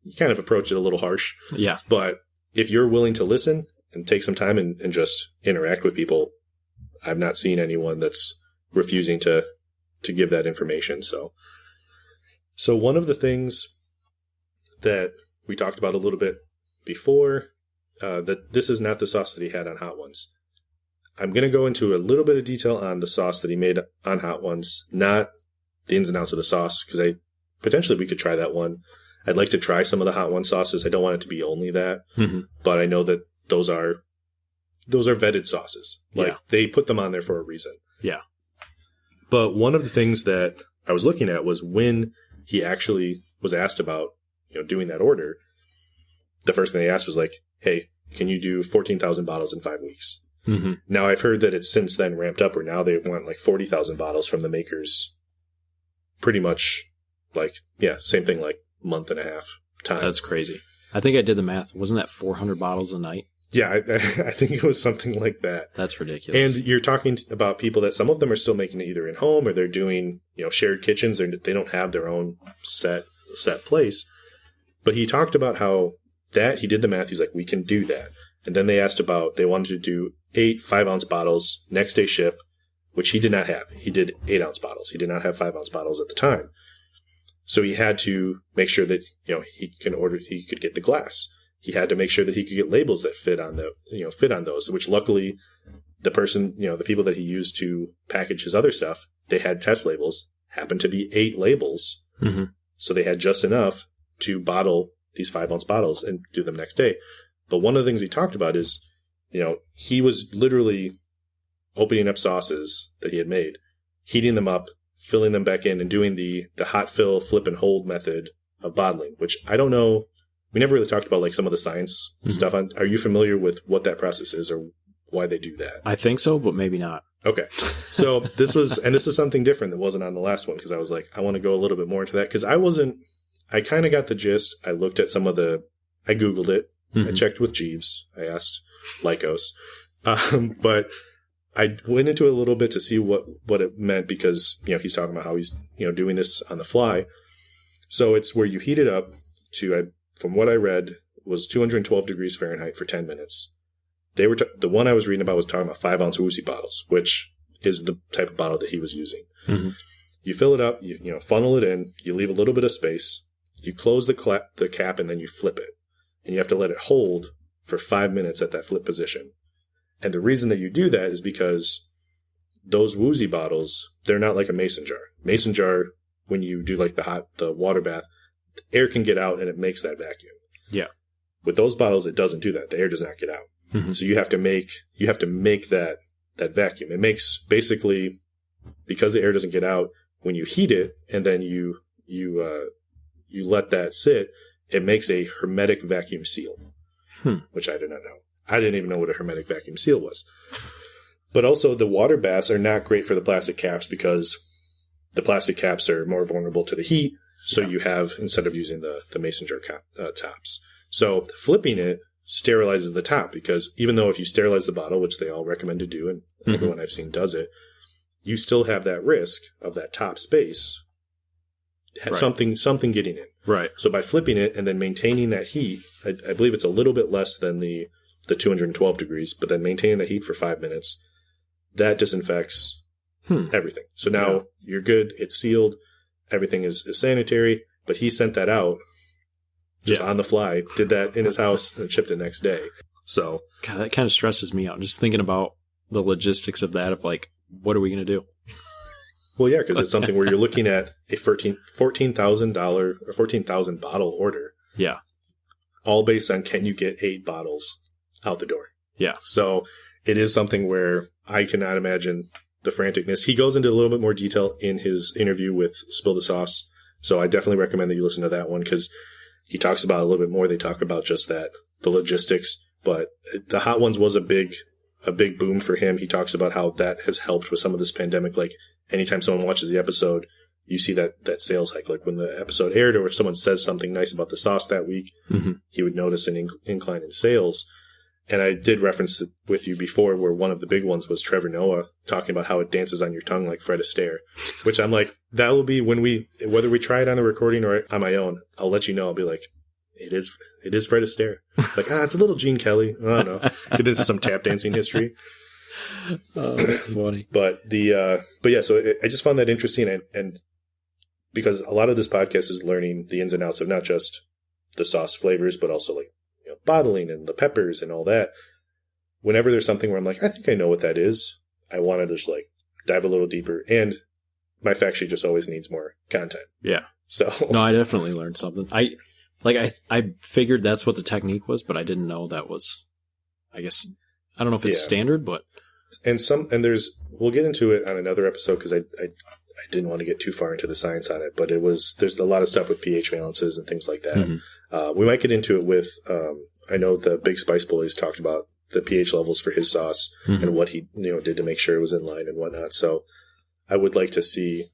you kind of approach it a little harsh. Yeah. But if you're willing to listen and take some time and just interact with people, I've not seen anyone that's refusing to give that information. So one of the things that we talked about a little bit before, that this is not the sauce that he had on Hot Ones. I'm going to go into a little bit of detail on the sauce that he made on Hot Ones, not the ins and outs of the sauce, because potentially we could try that one. I'd like to try some of the Hot One sauces. I don't want it to be only that, but I know that those are vetted sauces. Like, they put them on there for a reason. Yeah. But one of the things that I was looking at was when he actually was asked about, doing that order, the first thing they asked was like, hey, can you do 14,000 bottles in 5 weeks? Mm-hmm. Now, I've heard that it's since then ramped up where now they want like 40,000 bottles from the makers. Pretty much like, same thing, like month and a half time. That's crazy. I think I did the math. Wasn't that 400 bottles a night? Yeah, I think it was something like that. That's ridiculous. And you're talking about people that some of them are still making it either in home or they're doing, shared kitchens. They don't have their own set place. But he talked about how he did the math. He's like, we can do that. And then they wanted to do 8 5-ounce bottles, next day ship, which he did not have. He did 8-ounce bottles. He did not have 5-ounce bottles at the time. So he had to make sure that, he could get the glass. He had to make sure that he could get labels that fit on those, which luckily the people that he used to package his other stuff, they had test labels, happened to be 8 labels. Mm-hmm. So they had just enough to bottle these 5-ounce bottles and do them next day. But one of the things he talked about is, he was literally opening up sauces that he had made, heating them up, filling them back in, and doing the hot fill, flip and hold method of bottling, which I don't know. We never really talked about like some of the science stuff. Are you familiar with what that process is or why they do that? I think so, but maybe not. Okay. So this is something different that wasn't on the last one, because I was like, I want to go a little bit more into that, because I kind of got the gist. I looked at I Googled it. Mm-hmm. I checked with Jeeves. I asked Lycos. But I went into it a little bit to see what it meant, because, he's talking about how he's, doing this on the fly. So it's where you heat it up to, from what I read, was 212 degrees Fahrenheit for 10 minutes. They were the one I was reading about was talking about 5-ounce woozy bottles, which is the type of bottle that he was using. Mm-hmm. You fill it up, you funnel it in, you leave a little bit of space, you close the cap, and then you flip it. And you have to let it hold for 5 minutes at that flip position. And the reason that you do that is because those woozy bottles, they're not like a mason jar. Mason jar, when you do like the water bath, the air can get out and it makes that vacuum. Yeah. With those bottles, it doesn't do that. The air does not get out. Mm-hmm. So you have to make that vacuum. It makes, basically, because the air doesn't get out, when you heat it and then you let that sit, it makes a hermetic vacuum seal, which I did not know. I didn't even know what a hermetic vacuum seal was. But also, the water baths are not great for the plastic caps, because the plastic caps are more vulnerable to the heat. So you have, instead of using the mason jar tops. So flipping it sterilizes the top, because even though if you sterilize the bottle, which they all recommend to do, and everyone I've seen does it, you still have that risk of that top space, something getting in. Right. So by flipping it and then maintaining that heat, I believe it's a little bit less than the 212 degrees, but then maintaining the heat for 5 minutes, that disinfects everything. So now you're good. It's sealed. everything is sanitary, but he sent that out just on the fly, did that in his house and shipped it next day. So God, that kind of stresses me out. Just thinking about the logistics of that, of like, what are we going to do? Well, yeah, because it's something where you're looking at a $14,000 or 14,000 bottle order. Yeah. All based on can you get 8 bottles out the door? Yeah. So it is something where I cannot imagine the franticness. He goes into a little bit more detail in his interview with Spill the Sauce. So I definitely recommend that you listen to that one because he talks about it a little bit more. They talk about just that, the logistics. But the Hot Ones was a big boom for him. He talks about how that has helped with some of this pandemic. Like anytime someone watches the episode, you see that sales hike. Like when the episode aired or if someone says something nice about the sauce that week, he would notice an incline in sales. And I did reference it with you before where one of the big ones was Trevor Noah talking about how it dances on your tongue like Fred Astaire, which I'm like, that will be when whether we try it on the recording or on my own, I'll let you know. I'll be like, it is Fred Astaire. Like, it's a little Gene Kelly. I don't know. Get into some tap dancing history. Oh, that's funny. But yeah, so I just found that interesting. And because a lot of this podcast is learning the ins and outs of not just the sauce flavors, but also like, bottling and the peppers and all that. Whenever there's something where I'm like, I think I know what that is, I want to just like dive a little deeper. And my fact sheet just always needs more content. Yeah. So no, I definitely learned something. I figured that's what the technique was, but I didn't know that was, I guess, I don't know if it's standard, but. And we'll get into it on another episode because I didn't want to get too far into the science on it, but there's a lot of stuff with pH balances and things like that. Mm-hmm. We might get into it with, I know the Big Spice Boys talked about the pH levels for his sauce and what he, did to make sure it was in line and whatnot. So I would like to see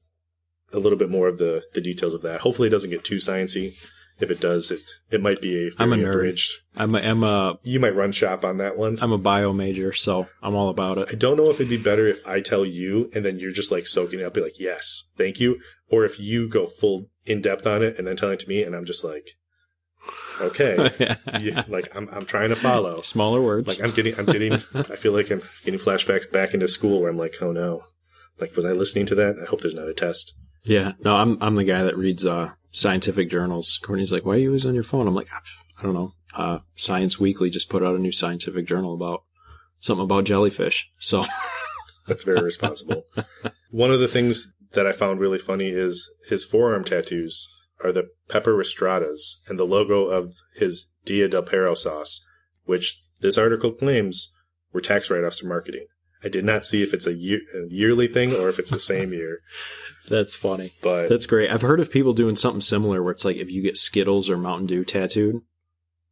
a little bit more of the details of that. Hopefully it doesn't get too sciencey. If it does, it might be I'm a nerd. Abridged. You might run shop on that one. I'm a bio major, so I'm all about it. I don't know if it'd be better if I tell you and then you're just like soaking it up, be like, yes, thank you. Or if you go full in depth on it and then tell it to me and I'm just like, okay. Like I'm trying to follow. Smaller words. Like I'm getting, I feel like I'm getting flashbacks back into school where I'm like, oh no. Like, was I listening to that? I hope there's not a test. Yeah. No, I'm the guy that reads, scientific journals. Courtney's like, why are you always on your phone? I'm like, I don't know. Science Weekly just put out a new scientific journal about something about jellyfish. So that's very responsible. One of the things that I found really funny is his forearm tattoos are the pepper restradas and the logo of his Dia del Perro sauce, which this article claims were tax write-offs for marketing. I did not see if it's a yearly thing or if it's the same year. That's funny. But that's great. I've heard of people doing something similar where it's like if you get Skittles or Mountain Dew tattooed,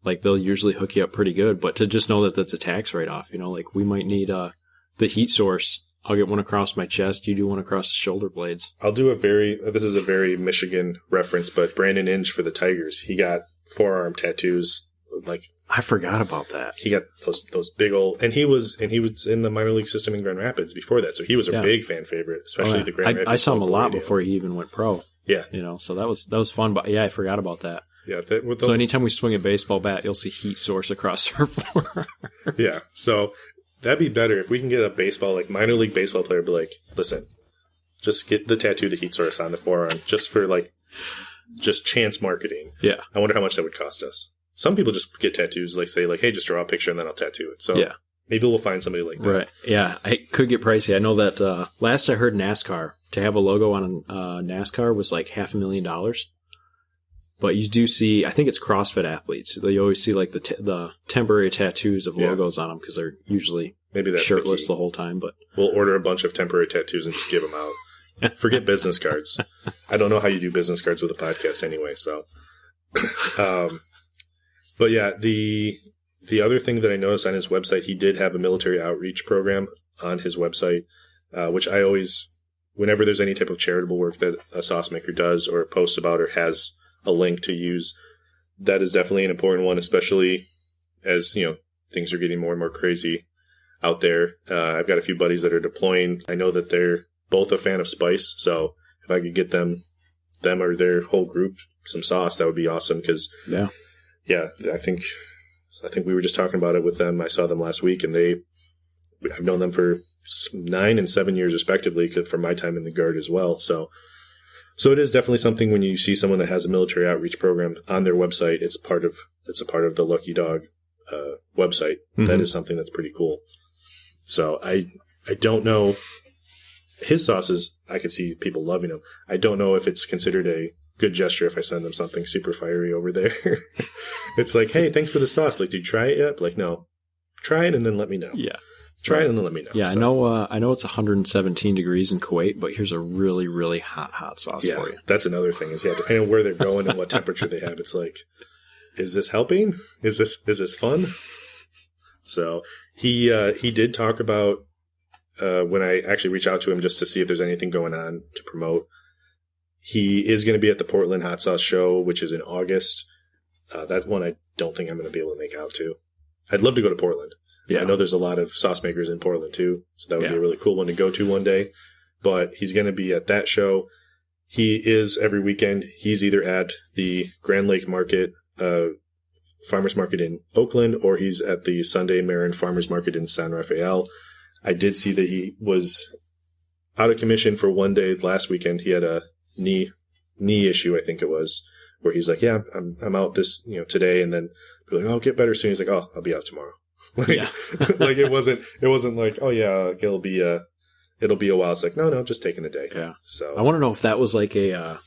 like they'll usually hook you up pretty good. But to just know that that's a tax write-off, like we might need the heat source. I'll get one across my chest. You do one across the shoulder blades. I'll do this is a very Michigan reference, but Brandon Inge for the Tigers, he got forearm tattoos. Like I forgot about that. He got those big old, and he was in the minor league system in Grand Rapids before that, so he was a big fan favorite, especially the Grand Rapids. I saw him a lot before he even went pro. Yeah, so that was fun. But yeah, I forgot about that. Yeah. So anytime we swing a baseball bat, you'll see heat source across our forearms. Yeah. So that'd be better if we can get a baseball, like minor league baseball player, be like, listen, just get the tattoo, the heat source on the forearm, just for like, just chance marketing. Yeah. I wonder how much that would cost us. Some people just get tattoos, like say, like, hey, just draw a picture and then I'll tattoo it. So yeah. Maybe we'll find somebody like that. Right. Yeah. It could get pricey. I know that last I heard NASCAR, to have a logo on NASCAR was like $500,000. But you do see, I think it's CrossFit athletes. You always see like the temporary tattoos of logos on them because they're usually maybe that's shirtless the whole time. But we'll order a bunch of temporary tattoos and just give them out. Forget business cards. I don't know how you do business cards with a podcast anyway. So, but yeah, the other thing that I noticed on his website, he did have a military outreach program on his website, which I always, whenever there's any type of charitable work that a sauce maker does or posts about or has a link to use, that is definitely an important one, especially as, things are getting more and more crazy out there. I've got a few buddies that are deploying. I know that they're both a fan of spice, so if I could get them or their whole group some sauce, that would be awesome. Because yeah, I think we were just talking about it with them. I saw them last week, and I've known them for 9 and 7 years respectively, from my time in the Guard as well. So So it is definitely something when you see someone that has a military outreach program on their website, it's a part of the Lucky Dog website. Mm-hmm. That is something that's pretty cool. So I don't know. His sauces, I could see people loving them. I don't know if it's considered a good gesture if I send them something super fiery over there. It's like, hey, thanks for the sauce. Like, did you try it yet? Like, no. Try it and then let me know. Yeah. Try it and then let me know. Yeah, so. I know it's 117 degrees in Kuwait, but here's a really, really hot sauce for you. That's another thing is, depending on where they're going and what temperature they have, it's like, is this helping? Is this fun? So he did talk about when I actually reached out to him just to see if there's anything going on to promote. He is going to be at the Portland Hot Sauce Show, which is in August. That one I don't think I'm going to be able to make out to. I'd love to go to Portland. Yeah. I know there's a lot of sauce makers in Portland too, so that would be a really cool one to go to one day. But he's going to be at that show. He is every weekend. He's either at the Grand Lake Market, Farmers Market in Oakland, or he's at the Sunday Marin Farmers Market in San Rafael. I did see that he was out of commission for one day last weekend. He had a knee issue, I think it was, where he's like, yeah, I'm out this, today. And then be like, oh, I'll get better soon. He's like, oh, I'll be out tomorrow. Like it wasn't like, oh yeah, it'll be a while. It's like, no, just taking a day. Yeah. So I want to know if that was like a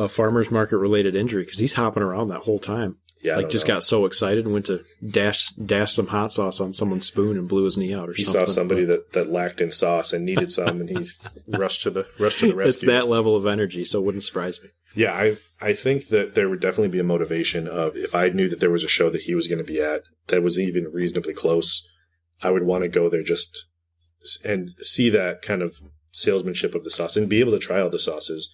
farmer's market related injury, because he's hopping around that whole time. Yeah. Got so excited and went to dash some hot sauce on someone's spoon and blew his knee out or something. He saw somebody that lacked in sauce and needed some, and he rushed to the rescue. It's that level of energy, so it wouldn't surprise me. Yeah, I think that there would definitely be a motivation of, if I knew that there was a show that he was going to be at that was even reasonably close, I would want to go there just and see that kind of salesmanship of the sauce and be able to try out the sauces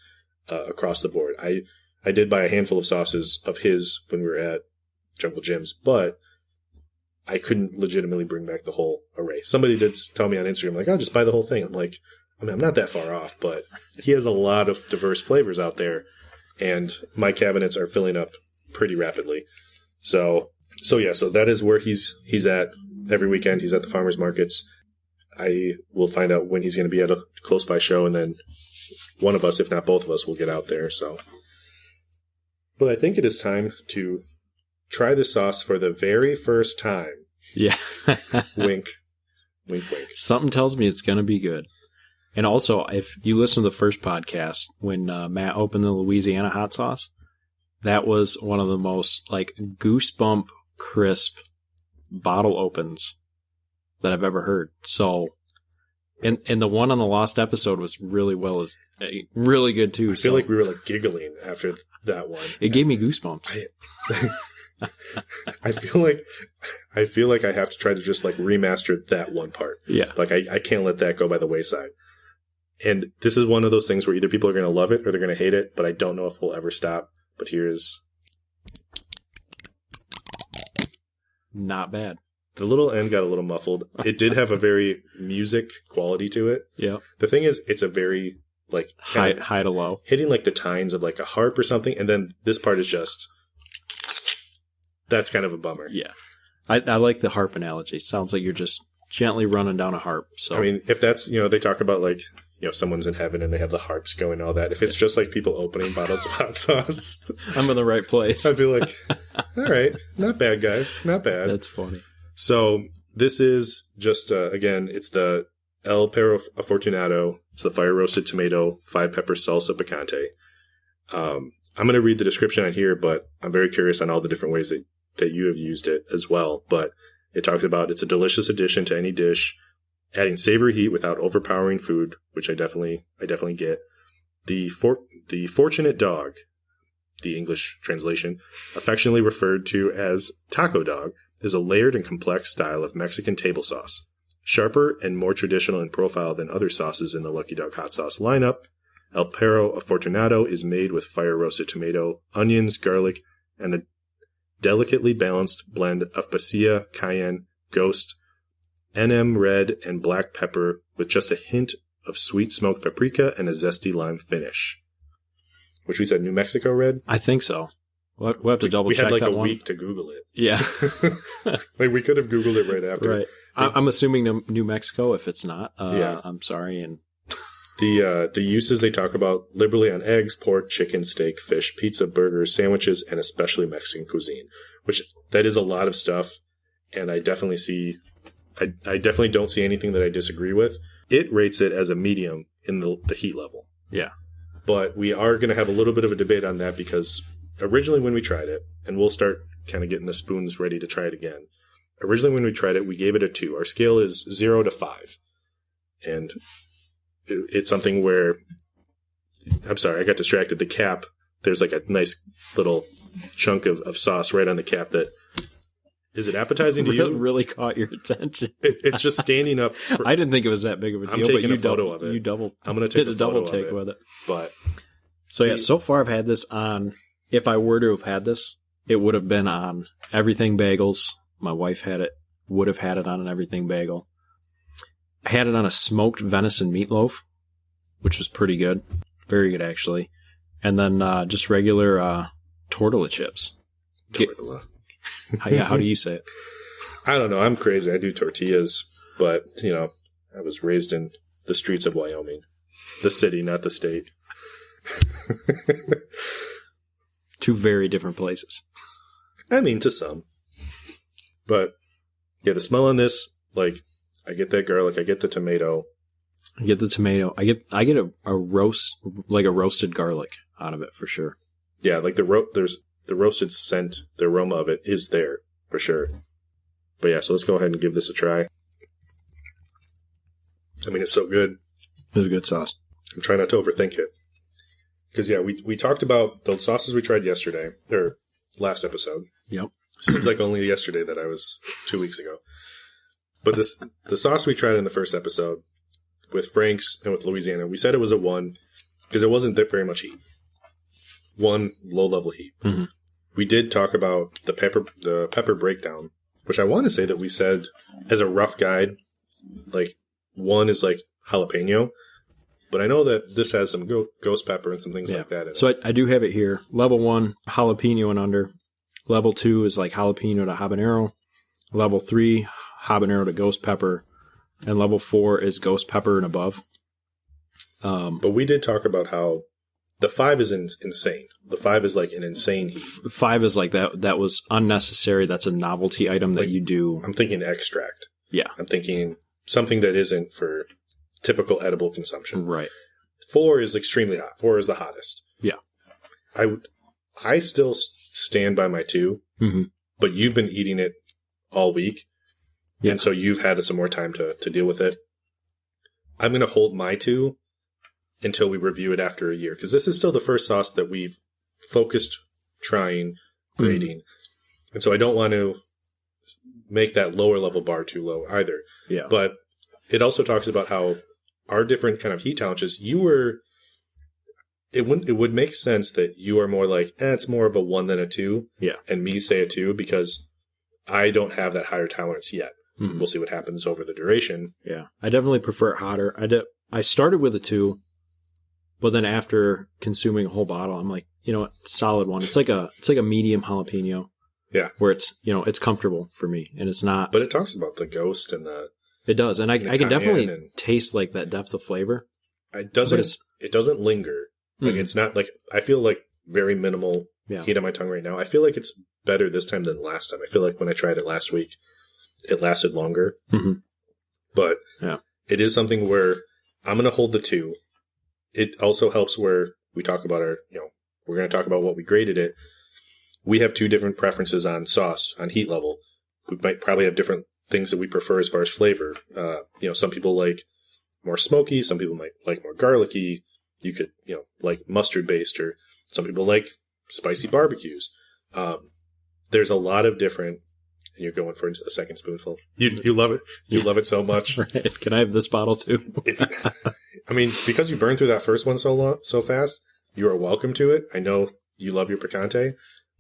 across the board. I did buy a handful of sauces of his when we were at Jungle Jim's, but I couldn't legitimately bring back the whole array. Somebody did tell me on Instagram, like, oh, just buy the whole thing. I'm like, I'm not that far off, but he has a lot of diverse flavors out there, and my cabinets are filling up pretty rapidly. So that is where he's at every weekend. He's at the farmers markets. I will find out when he's going to be at a close by show, and then one of us, if not both of us, will get out there. So, but I think it is time to try the sauce for the very first time. Yeah. Wink, wink, wink. Something tells me it's going to be good. And also, if you listen to the first podcast, when Matt opened the Louisiana hot sauce, that was one of the most goosebump crisp bottle opens that I've ever heard. So, and the one on the Lost episode was really good too. I feel like we were giggling after that one. It gave me goosebumps. I feel like I have to try to just remaster that one part. Yeah. I can't let that go by the wayside. And this is one of those things where either people are going to love it or they're going to hate it, but I don't know if we'll ever stop. But here's... Not bad. The little end got a little muffled. It did have a very music quality to it. Yeah. The thing is, it's a very, high to low. Hitting the tines of a harp or something, and then this part is just... That's kind of a bummer. Yeah. I like the harp analogy. It sounds like you're just gently running down a harp. So I mean, if that's, they talk about someone's in heaven and they have the harps going and all that. If it's just people opening bottles of hot sauce, I'm in the right place. I'd be like, all right, not bad, guys. Not bad. That's funny. So this is just, again, it's the El Perro Afortunado. It's the fire roasted tomato, 5-pepper salsa picante. I'm going to read the description on here, but I'm very curious on all the different ways that you have used it as well. But it talks about it's a delicious addition to any dish, adding savory heat without overpowering food, which I definitely get. The fortunate dog, the English translation, affectionately referred to as taco dog, is a layered and complex style of Mexican table sauce. Sharper and more traditional in profile than other sauces in the Lucky Dog hot sauce lineup, El Perro Afortunado is made with fire-roasted tomato, onions, garlic, and a delicately balanced blend of pasilla, cayenne, ghost, NM red, and black pepper with just a hint of sweet smoked paprika and a zesty lime finish. Which we said New Mexico red? I think so. We'll have to double check that one. We had a week to Google it. Yeah. We could have Googled it right after. Right. I'm assuming New Mexico. If it's not, yeah. I'm sorry. And The uses they talk about liberally on eggs, pork, chicken, steak, fish, pizza, burgers, sandwiches, and especially Mexican cuisine, which that is a lot of stuff. And I definitely see, I definitely don't see anything that I disagree with. It rates it as a medium in the heat level. Yeah. But we are going to have a little bit of a debate on that because originally when we tried it, and we'll start kind of getting the spoons ready to try it again. Originally when we tried it, we gave it a 2. Our scale is 0 to 5. And it's something where, I'm sorry, I got distracted. The cap, there's like a nice little chunk of sauce right on the cap that, is it appetizing to you? Really caught your attention. It's just standing up. I didn't think it was that big of a deal. I'm taking a photo of it. I'm going to take a double take with it. But so far I've had this on, if I were to have had this, it would have been on Everything Bagels. My wife would have had it on an Everything Bagel. I had it on a smoked venison meatloaf, which was pretty good. Very good, actually. And then just regular tortilla chips. Tortilla. How do you say it? I don't know. I'm crazy. I do tortillas, but, I was raised in the streets of Wyoming. The city, not the state. Two very different places. I mean, to some. But, yeah, the smell on this, like, I get that garlic, I get the tomato. I get a roast, like a roasted garlic out of it for sure. Yeah, like there's the roasted scent, the aroma of it is there for sure. But yeah, so let's go ahead and give this a try. I mean, it's so good. It's a good sauce. I'm trying not to overthink it. Because, yeah, we talked about the sauces we tried yesterday, or last episode. Yep. Seems like only yesterday that I was 2 weeks ago. But the sauce we tried in the first episode with Frank's and with Louisiana, we said it was a 1 because it wasn't that very much heat. 1 low-level heat. Mm-hmm. We did talk about the pepper breakdown, which I want to say that we said as a rough guide, like 1 is like jalapeno. But I know that this has some ghost pepper and some things like that in it. So I do have it here. Level 1, jalapeno and under. Level 2 is like jalapeno to habanero. Level 3, habanero to ghost pepper. And level 4 is ghost pepper and above. But we did talk about how the 5 is insane. The 5 is like an insane heat. 5 is like that was unnecessary. That's a novelty item that you do. I'm thinking extract. Yeah. I'm thinking something that isn't for typical edible consumption. Right. 4 is extremely hot. 4 is the hottest. Yeah. I still stand by my 2, mm-hmm. but you've been eating it all week. Yeah. And so you've had some more time to deal with it. I'm going to hold my 2 until we review it after a year. Because this is still the first sauce that we've focused, trying, grading. And so I don't want to make that lower level bar too low either. Yeah. But it also talks about how our different kind of heat tolerances, it would make sense that you are more like, it's more of a 1 than a 2. Yeah. And me say a 2 because I don't have that higher tolerance yet. Mm-hmm. We'll see what happens over the duration. Yeah. I definitely prefer it hotter. I started with a 2, but then after consuming a whole bottle, I'm like, solid 1. It's like a medium jalapeno. Yeah. Where it's comfortable for me and it's not. But it talks about the ghost and it does. And I can definitely taste like that depth of flavor. It doesn't linger. Like it's not like, I feel like very minimal heat on my tongue right now. I feel like it's better this time than last time. I feel like when I tried it last week, it lasted longer. Mm-hmm. But it is something where I'm going to hold the 2. It also helps where we talk about we're going to talk about what we graded it. We have 2 different preferences on sauce, on heat level. We might probably have different things that we prefer as far as flavor. Some people like more smoky. Some people might like more garlicky. You could, like mustard based, or some people like spicy barbecues. There's a lot of different, and you're going for a second spoonful. You love it. You love it so much. Right. Can I have this bottle too? Because you burned through that first one so fast, you are welcome to it. I know you love your picante,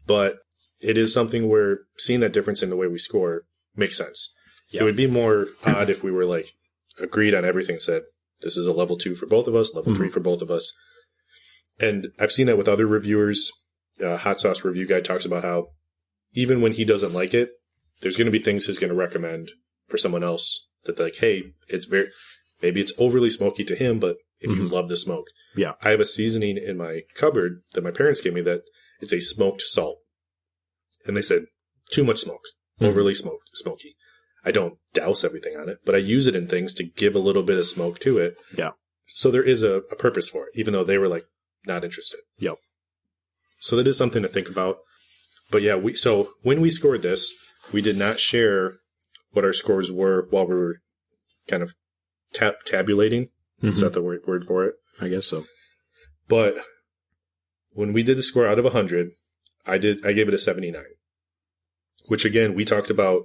but it is something where seeing that difference in the way we score makes sense. Yep. It would be more odd if we were like agreed on everything, said this is a level 2 for both of us, level 3 for both of us. And I've seen that with other reviewers. Hot Sauce Review Guy talks about how even when he doesn't like it, there's going to be things he's going to recommend for someone else that like, hey, maybe it's overly smoky to him, but if you love the smoke. Yeah. I have a seasoning in my cupboard that my parents gave me that it's a smoked salt. And they said, too much smoke, overly smoky. I don't douse everything on it, but I use it in things to give a little bit of smoke to it. Yeah. So there is a purpose for it, even though they were like not interested. Yep. So that is something to think about. But yeah, so when we scored this, we did not share what our scores were while we were kind of tabulating. Is that the word for it? I guess so. But when we did the score out of 100, I gave it a 79. Which again, we talked about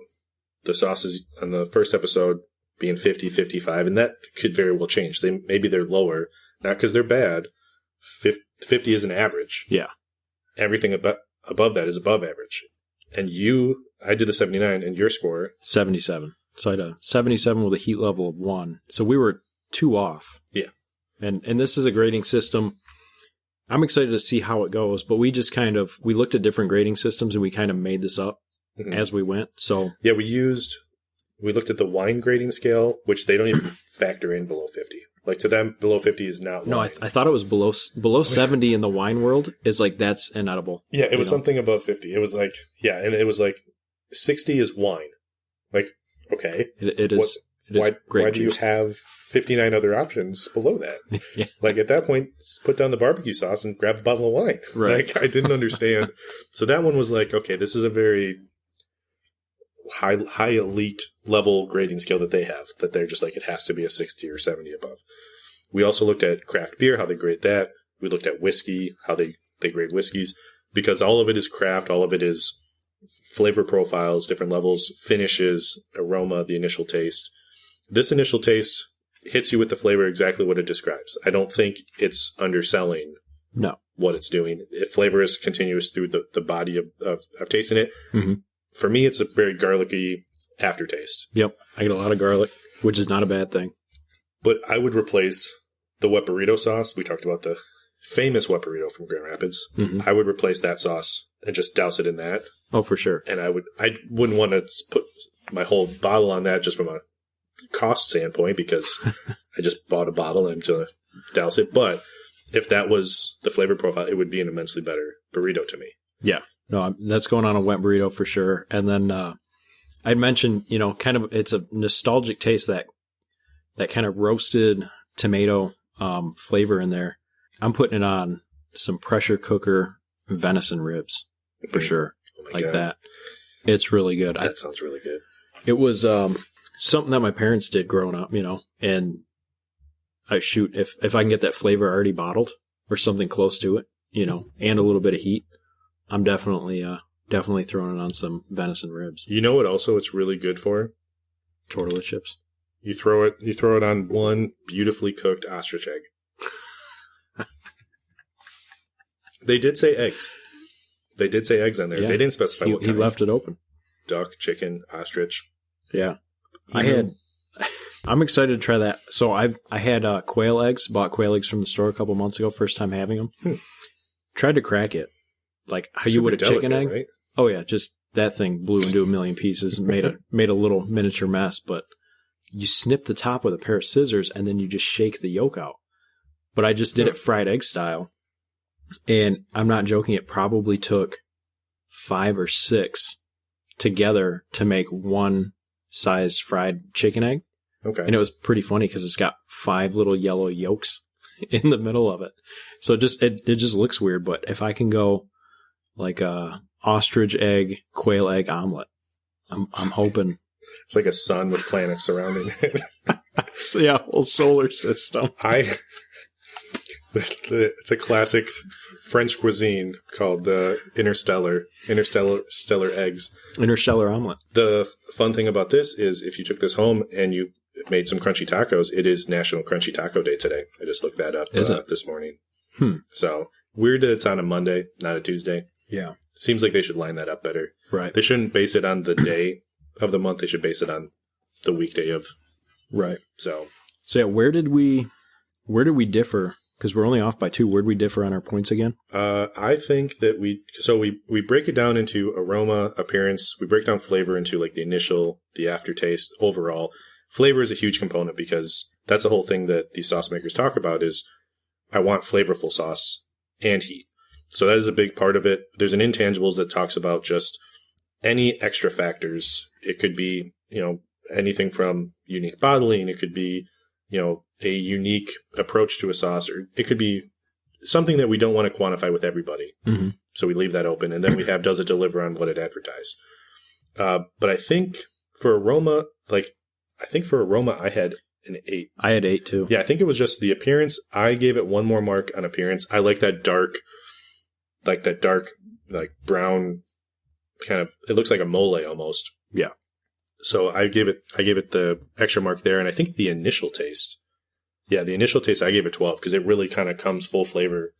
the sauces on the first episode being 50, 55, and that could very well change. Maybe they're lower, not because they're bad. 50 is an average. Yeah. Everything above that is above average. And I did the 79, and your score? 77. So I had a 77 with a heat level of 1. So we were 2 off. Yeah. And this is a grading system. I'm excited to see how it goes, but we just we looked at different grading systems and we kind of made this up as we went. So yeah, we looked at the wine grading scale, which they don't even factor in below 50. Like to them, below 50 is not wine. No, I thought it was below 70 in the wine world is like, that's inedible. Yeah, it was something above 50. It was like, yeah, and it was like 60 is wine. Like, okay. It is. Why do you have 59 other options below that? Yeah. Like at that point, put down the barbecue sauce and grab a bottle of wine. Right. Like I didn't understand. So that one was like, okay, this is a very high elite level grading scale that they have, that they're just like, it has to be a 60 or 70 above. We also looked at craft beer, how they grade that. We looked at whiskey, how they grade whiskeys, because all of it is craft, all of it is flavor profiles, different levels, finishes, aroma, the initial taste. This initial taste hits you with the flavor exactly what it describes. I don't think it's underselling what it's doing. If flavor is continuous through the body of tasting it. Mm-hmm. For me, it's a very garlicky aftertaste. Yep. I get a lot of garlic, which is not a bad thing. But I would replace the wet burrito sauce. We talked about the famous wet burrito from Grand Rapids. Mm-hmm. I would replace that sauce and just douse it in that. Oh, for sure. And I wouldn't want to put my whole bottle on that just from a cost standpoint, because I just bought a bottle and I'm going to douse it. But if that was the flavor profile, it would be an immensely better burrito to me. Yeah. No, that's going on a wet burrito for sure. And then I'd mentioned, kind of it's a nostalgic taste, that kind of roasted tomato flavor in there. I'm putting it on some pressure cooker venison ribs for sure. Oh my God. That. It's really good. That sounds really good. It was something that my parents did growing up, and if I can get that flavor already bottled or something close to it, and a little bit of heat, I'm definitely throwing it on some venison ribs. You know what also it's really good for? Tortilla chips. You throw it on one beautifully cooked ostrich egg. They did say eggs. They did say eggs on there. Yeah. They didn't specify what kind. He left it open. Duck, chicken, ostrich. Yeah. I'm excited to try that. So I had quail eggs, bought quail eggs from the store a couple months ago, first time having them. Tried to crack it. Like how you would a chicken egg. Right? Oh yeah, just that thing blew into a million pieces and made a little miniature mess, but you snip the top with a pair of scissors and then you just shake the yolk out. But I just did it fried egg style. And I'm not joking, it probably took 5 or 6 together to make one sized fried chicken egg. Okay. And it was pretty funny because it's got 5 little yellow yolks in the middle of it. So it just looks weird. But if I can go like a ostrich egg, quail egg omelet, I'm hoping. It's like a sun with planets surrounding it. So yeah, whole solar system. It's a classic French cuisine called interstellar eggs. Interstellar omelet. The fun thing about this is if you took this home and you made some crunchy tacos, it is National Crunchy Taco Day today. I just looked that up this morning. So weird that it's on a Monday, not a Tuesday. Yeah. Seems like they should line that up better. Right. They shouldn't base it on the day of the month. They should base it on the weekday of. Right. So yeah, where did we differ? Because we're only off by 2. Where did we differ on our points again? I think that we break it down into aroma, appearance. We break down flavor into like the initial, the aftertaste, overall. flavor is a huge component because that's the whole thing that these sauce makers talk about is I want flavorful sauce and heat. So that is a big part of it. There's an intangibles that talks about just any extra factors. It could be, anything from unique bottling. It could be, a unique approach to a sauce, or it could be something that we don't want to quantify with everybody. Mm-hmm. So we leave that open. And then we have, does it deliver on what it advertised? But I think for aroma, I had an 8. I had 8 too. Yeah, I think it was just the appearance. I gave it one more mark on appearance. I like that dark, brown kind of, it looks like a mole almost. Yeah. So I gave it the extra mark there. And I think the initial taste, I gave it 12 because it really kind of comes full flavor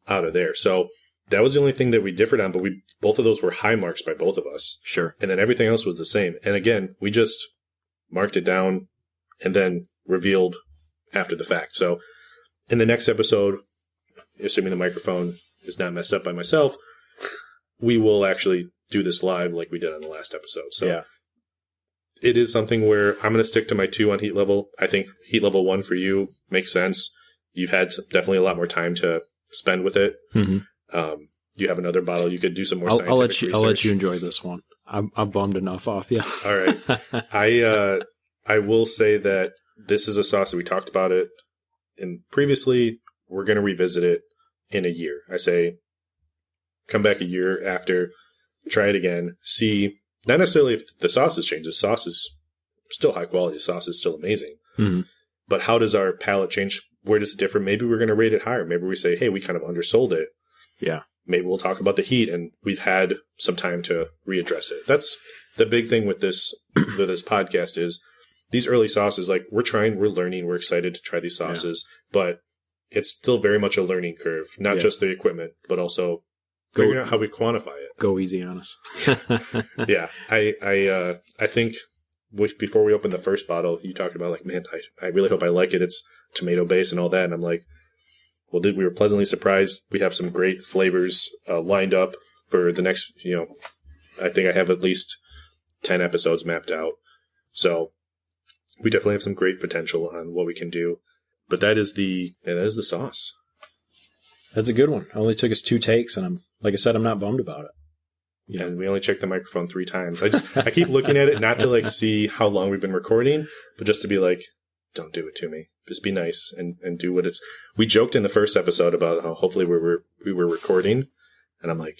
out of there. So that was the only thing that we differed on, but both of those were high marks by both of us. Sure. And then everything else was the same. And again, we just marked it down and then revealed after the fact. So in the next episode, assuming the microphone is not messed up by myself, we will actually do this live like we did on the last episode. So it is something where I'm going to stick to my 2 on heat level. I think heat level 1 for you makes sense. You've had definitely a lot more time to spend with it. Mm-hmm. You have another bottle. You could do some more scientific research. I'll let you enjoy this one. I'm bummed enough off you. All right. I will say that this is a sauce that we talked about it, and previously we're going to revisit it in a year. I say come back a year after, try it again, see, not necessarily if the sauce has changed. The sauce is still high quality. The sauce is still amazing. Mm-hmm. But how does our palate change? Where does it differ? Maybe we're going to rate it higher. Maybe we say, hey, we kind of undersold it. Yeah. Maybe we'll talk about the heat, and we've had some time to readdress it. That's the big thing with this podcast is these early sauces, like we're learning, we're excited to try these sauces, but it's still very much a learning curve, not just the equipment, but also figuring out how we quantify it. Go easy on us. Yeah. I think before we opened the first bottle, you talked about like, man, I really hope I like it. It's tomato based and all that. And I'm like, well, we were pleasantly surprised. We have some great flavors lined up for the next, I think I have at least 10 episodes mapped out. So we definitely have some great potential on what we can do. But that is the sauce. That's a good one. It only took us 2 takes, and like I said, I'm not bummed about it. Yeah. And we only checked the microphone 3 times. I keep looking at it, not to like see how long we've been recording, but just to be like, don't do it to me. Just be nice and do what it's. We joked in the first episode about how hopefully we were recording, and I'm like,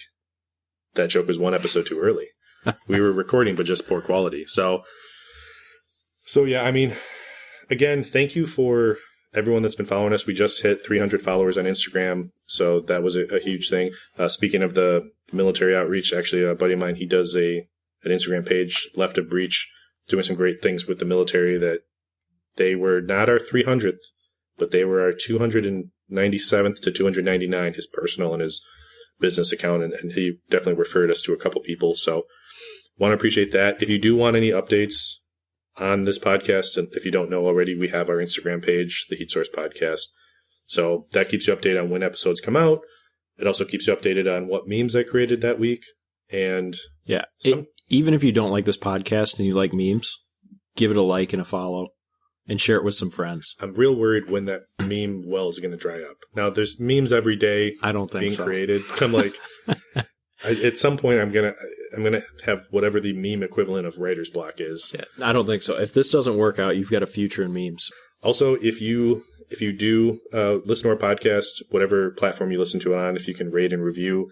that joke was 1 episode too early. We were recording, but just poor quality. So yeah, I mean, again, thank you for everyone that's been following us. We just hit 300 followers on Instagram, so that was a huge thing. Speaking of the military outreach, actually, a buddy of mine, he does an Instagram page, Left of Breach, doing some great things with the military. That they were not our 300th, but they were our 297th to 299, his personal and his business account, and he definitely referred us to a couple people. So want to appreciate that. If you do want any updates on this podcast, and if you don't know already, we have our Instagram page, the Heat Source Podcast. So that keeps you updated on when episodes come out. It also keeps you updated on what memes I created that week. And yeah, even if you don't like this podcast and you like memes, give it a like and a follow and share it with some friends. I'm real worried when that meme well is going to dry up. Now, there's memes every day. I don't think being created. I'm like, at some point, I'm gonna have whatever the meme equivalent of writer's block is. Yeah, I don't think so. If this doesn't work out, you've got a future in memes. Also, if you do listen to our podcast, whatever platform you listen to on, if you can rate and review,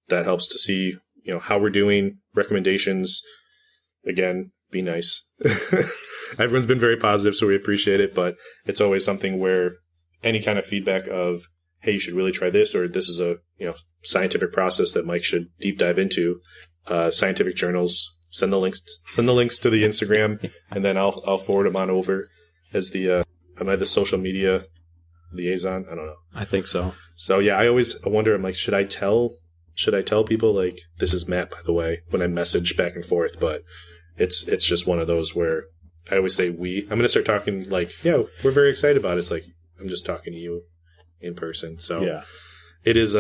that helps to see how we're doing. Recommendations, again, be nice. Everyone's been very positive, so we appreciate it. But it's always something where any kind of feedback of, hey, you should really try this, or this is a scientific process that Mike should deep dive into. Scientific journals, send the links to the Instagram, and then I'll forward them on over as the am I the social media liaison? I don't know. I think so. So yeah, I always wonder. I'm like, should I tell people like, this is Matt, by the way, when I message back and forth? But it's just one of those where I always say we. I'm gonna start talking like, yeah, we're very excited about it. It's like I'm just talking to you in person. So yeah, it is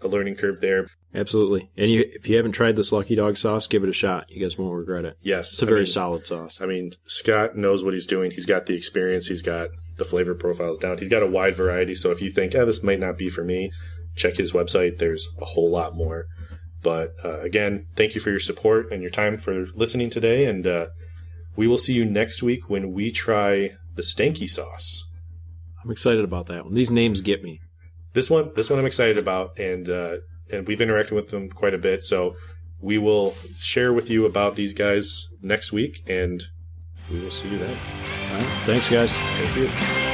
a learning curve there. Absolutely. And if you haven't tried this Lucky Dog sauce, give it a shot. You guys won't regret it. Yes. It's a very solid sauce. I mean, Scott knows what he's doing. He's got the experience. He's got the flavor profiles down. He's got a wide variety. So if you think, this might not be for me, check his website. There's a whole lot more. But again, thank you for your support and your time for listening today. And we will see you next week when we try the Stanky sauce. I'm excited about that one. These names get me. This one I'm excited about, and we've interacted with them quite a bit. So we will share with you about these guys next week, and we will see you then. All right. Thanks, guys. Thank you.